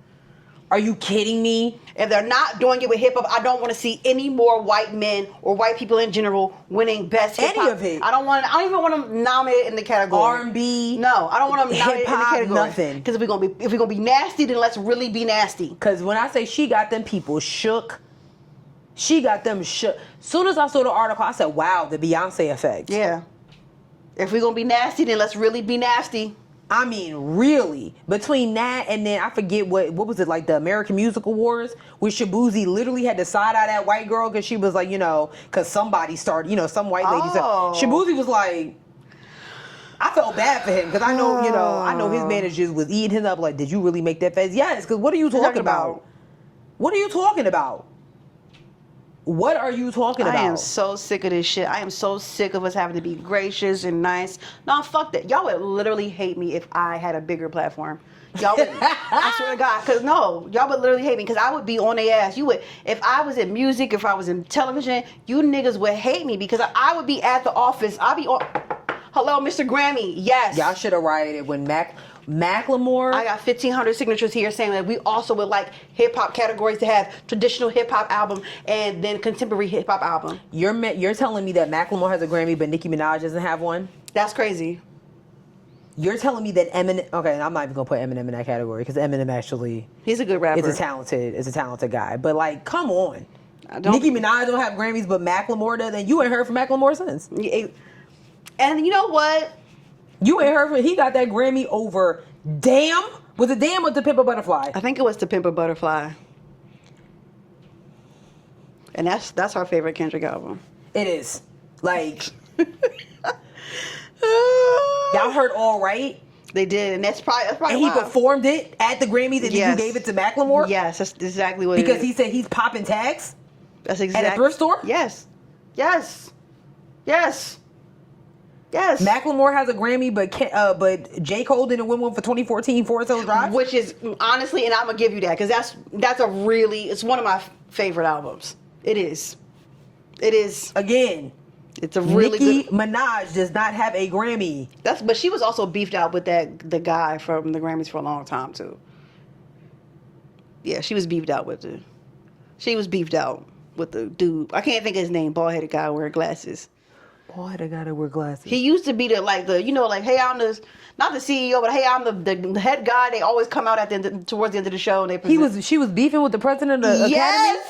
Are you kidding me? If they're not doing it with hip hop, I don't want to see any more white men or white people in general winning best hip hop. Any of it. I don't even want them nominated in the category. R&B. No, I don't want them nominated in the category. Nothing. Because if we're gonna be nasty, then let's really be nasty. Because when I say she got them people shook, she got them shook. Soon as I saw the article, I said, "Wow, the Beyonce effect." Yeah. If we're gonna be nasty, then let's really be nasty. I mean, really. Between that and then I forget what was it, like the American Music Awards, where Shabuzi literally had to side eye that white girl because she was like, because somebody started, some white lady said. Shabuzi was like, I felt bad for him because I know, I know his managers was eating him up like, did you really make that face? Yes, because what are you talking about? What are you talking about? What are you talking about? I am so sick of this shit. I am so sick of us having to be gracious and nice. No, fuck that. Y'all would literally hate me if I had a bigger platform. Y'all would, I swear to God, because y'all would literally hate me because I would be on their ass. You would, if I was in music, if I was in television, you niggas would hate me because I would be at the office. I'd be on, hello, Mr. Grammy. Yes. Y'all should have rioted when Macklemore. I got 1,500 signatures here saying that we also would like hip hop categories to have traditional hip hop album and then contemporary hip hop album. You're telling me that Macklemore has a Grammy but Nicki Minaj doesn't have one? That's crazy. You're telling me that Eminem? Okay, I'm not even gonna put Eminem in that category because Eminem actually, he's a good rapper. Is a talented guy. But like, come on, Nicki Minaj don't have Grammys but Macklemore does, and you ain't heard from Macklemore since. And you know what? You ain't heard from him. He got that Grammy over Damn. Was it Damn or To Pimp a Butterfly? I think it was To Pimp a Butterfly. And that's our favorite Kendrick album. It is. Like, y'all heard All Right? They did, and that's probably and he performed it at the Grammys, and then you gave it to Macklemore? Yes, that's exactly what because it is. he said he's popping tags? That's exactly. At a thrift store? Yes. Yes. Yes. Yes. Macklemore has a Grammy, but J. Cole didn't win one for 2014 Forest Hills Drive? Which is, honestly, and I'm going to give you that, because it's one of my favorite albums. It is. It is. Again. It's a really Nicki good. Minaj does not have a Grammy. But she was also beefed out with the guy from the Grammys for a long time, too. Yeah, she was beefed out with the dude. I can't think of his name, bald-headed guy wearing glasses. Boy, they gotta wear glasses. He used to be hey, I'm not the CEO, but hey, I'm the head guy. They always come out towards the end of the show and they present. She was beefing with the president of the Academy?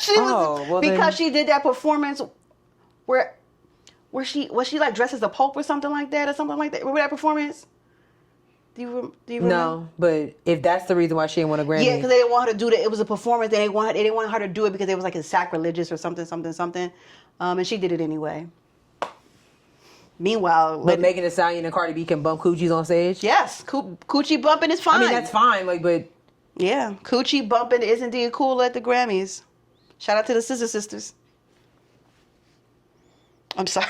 She was because she did that performance where she like dressed as a pope or something like that. Remember that performance? Do you remember? No, but if that's the reason why she didn't want a Grammy. Yeah, because they didn't want her to do that. It was a performance. They didn't want her to do it because it was like sacrilegious or something. And she did it anyway. Meanwhile, but Megan Thee Stallion and Cardi B can bump coochies on stage? Yes, coochie bumping is fine. I mean, that's fine, but... Yeah, coochie bumping is indeed cool at the Grammys. Shout out to the Scissor Sisters. I'm sorry.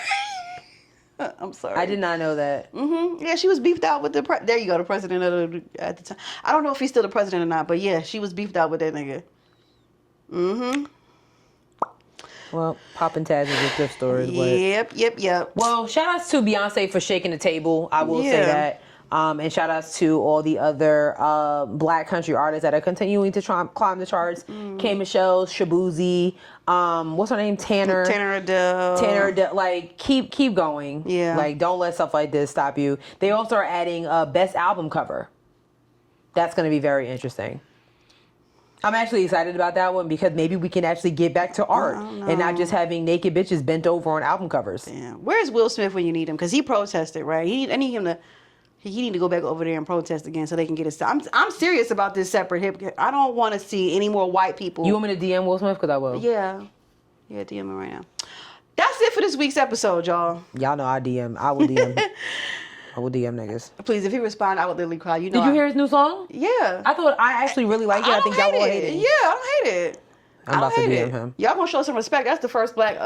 I'm sorry. I did not know that. Yeah, she was beefed out with the... There you go, the president at the time. I don't know if he's still the president or not, but yeah, she was beefed out with that nigga. Well, Poppin' Taz is a thrift store is what... Yep. Well, shout outs to Beyonce for shaking the table. I will say that. And shout outs to all the other black country artists that are continuing to climb the charts. K. Michelle, Shabuzi, what's her name? Tanner Adele. Like, keep going. Yeah. Like, don't let stuff like this stop you. They also are adding a best album cover. That's going to be very interesting. I'm actually excited about that one because maybe we can actually get back to art and not just having naked bitches bent over on album covers. Yeah. Where's Will Smith when you need him? Because he protested, right? I need him to... He need to go back over there and protest again so they can get it. I'm serious about this separate hip. I don't want to see any more white people. You want me to DM Will Smith? Because I will. Yeah, DM him right now. That's it for this week's episode, y'all. Y'all know I DM. I will DM. I will DM niggas. Please, if he respond, I would literally cry. You know. Did you hear his new song? Yeah. I actually really like it. I think y'all will hate it. Yeah, I don't hate it. I'm about to DM him. Y'all gonna show some respect. That's the first black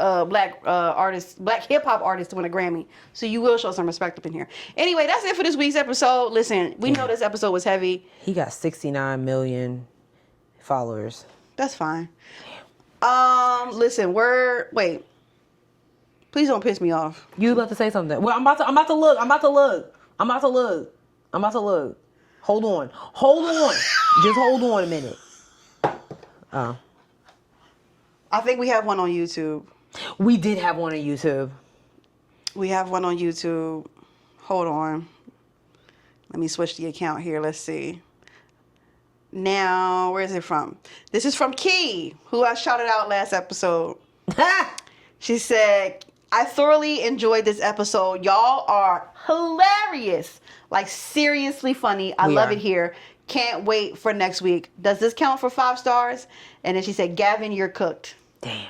artist, black hip hop artist to win a Grammy. So you will show some respect up in here. Anyway, that's it for this week's episode. Listen, we know this episode was heavy. He got 69 million followers. That's fine. Listen, wait. Please don't piss me off. You about to say something? Well, I'm about to look. Hold on. Just hold on a minute. Oh. I think we have one on YouTube. We did have one on YouTube. Hold on. Let me switch the account here. Let's see. Now, where is it from? This is from Key, who I shouted out last episode. She said, I thoroughly enjoyed this episode. Y'all are hilarious. Like, seriously funny. I love it here. Can't wait for next week. Does this count for 5 stars? And then she said, Gavin, you're cooked. Damn.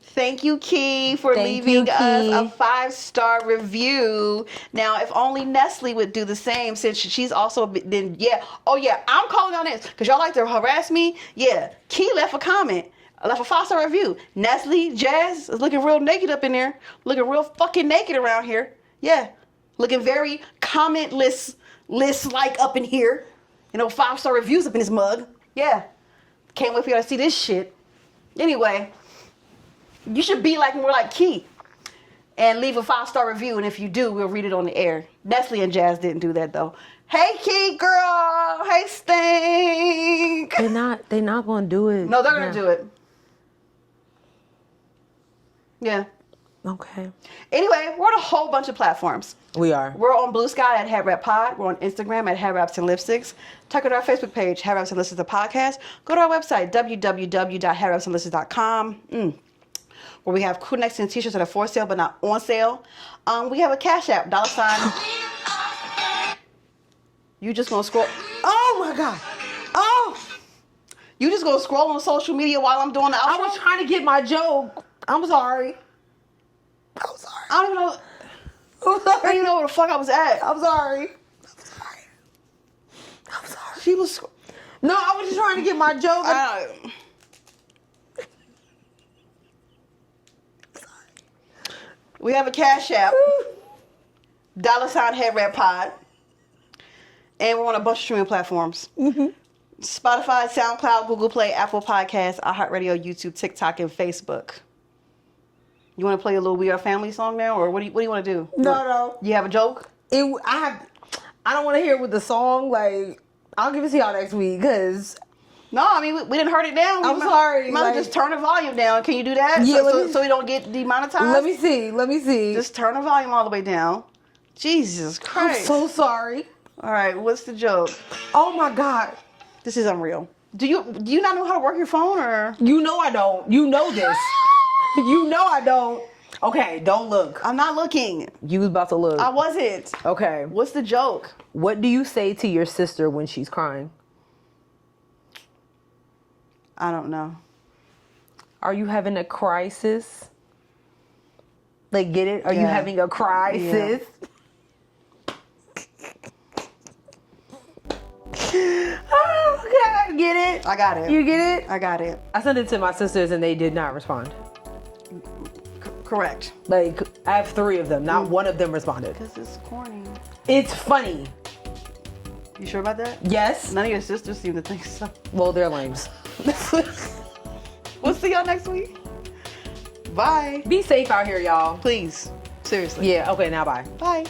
Thank you, Key, for leaving us a 5-star review. Now, if only Nestle would do the same, since she's also been, I'm calling on this, because y'all like to harass me. Yeah, Key left a comment, left a 5-star review. Nestle, Jazz is looking real naked up in there, looking real fucking naked around here. Yeah, looking very commentless like up in here. 5-star reviews up in this mug. Yeah. Can't wait for y'all to see this shit. Anyway, you should be more like Key and leave a 5-star review. And if you do, we'll read it on the air. Nestle and Jazz didn't do that, though. Hey, Key girl. Hey, Stink. They're not going to do it. No, they're going to do it. Yeah. Okay. Anyway, we're on a whole bunch of platforms. We are. We're on Bluesky at Headwrappod. We're on Instagram at Headwraps and Lipsticks. Check out our Facebook page, Headwraps and Lipsticks, the podcast. Go to our website, www.headwrapsandlipsticks.com, where we have crew necks and t-shirts that are for sale but not on sale. We have a Cashapp, $. You just gonna scroll. Oh my God. Oh. You just gonna scroll on social media while I'm doing the outro? I was trying to get my joke. I'm sorry. I don't even know. I don't even know where the fuck I was at. I'm sorry. She was... No, I was just trying to get my joke. We have a Cashapp, $Headwrappod, and we're on a bunch of streaming platforms. Spotify, SoundCloud, Google Play, Apple Podcasts, iHeartRadio, YouTube, TikTok, and Facebook. You want to play a little We Are Family song now, or what do you want to do? No. You have a joke? I don't want to hear it with the song. Like, I'll give it to y'all next week, because... No, I mean, we didn't heard it down. I'm sorry. You might just turn the volume down. Can you do that? Yeah, so we don't get demonetized? Let me see. Just turn the volume all the way down. Jesus Christ. I'm so sorry. All right, what's the joke? Oh my God. This is unreal. Do you not know how to work your phone, or? You know I don't. You know this. You know I don't. Okay, don't look. I'm not looking. You was about to look. I wasn't. Okay. What's the joke? What do you say to your sister when she's crying? I don't know. Are you having a crisis? Like, get it? Are you Yeah. having a crisis? Oh, God. Get it? I got it. You get it? I got it. I sent it to my sisters and they did not respond. Correct. Like, I have 3 of them. Not one of them responded. Because it's corny. It's funny. You sure about that? Yes. None of your sisters seem to think so. Well, they're lames. We'll see y'all next week. Bye. Be safe out here, y'all. Please. Seriously. Yeah, okay, now bye. Bye.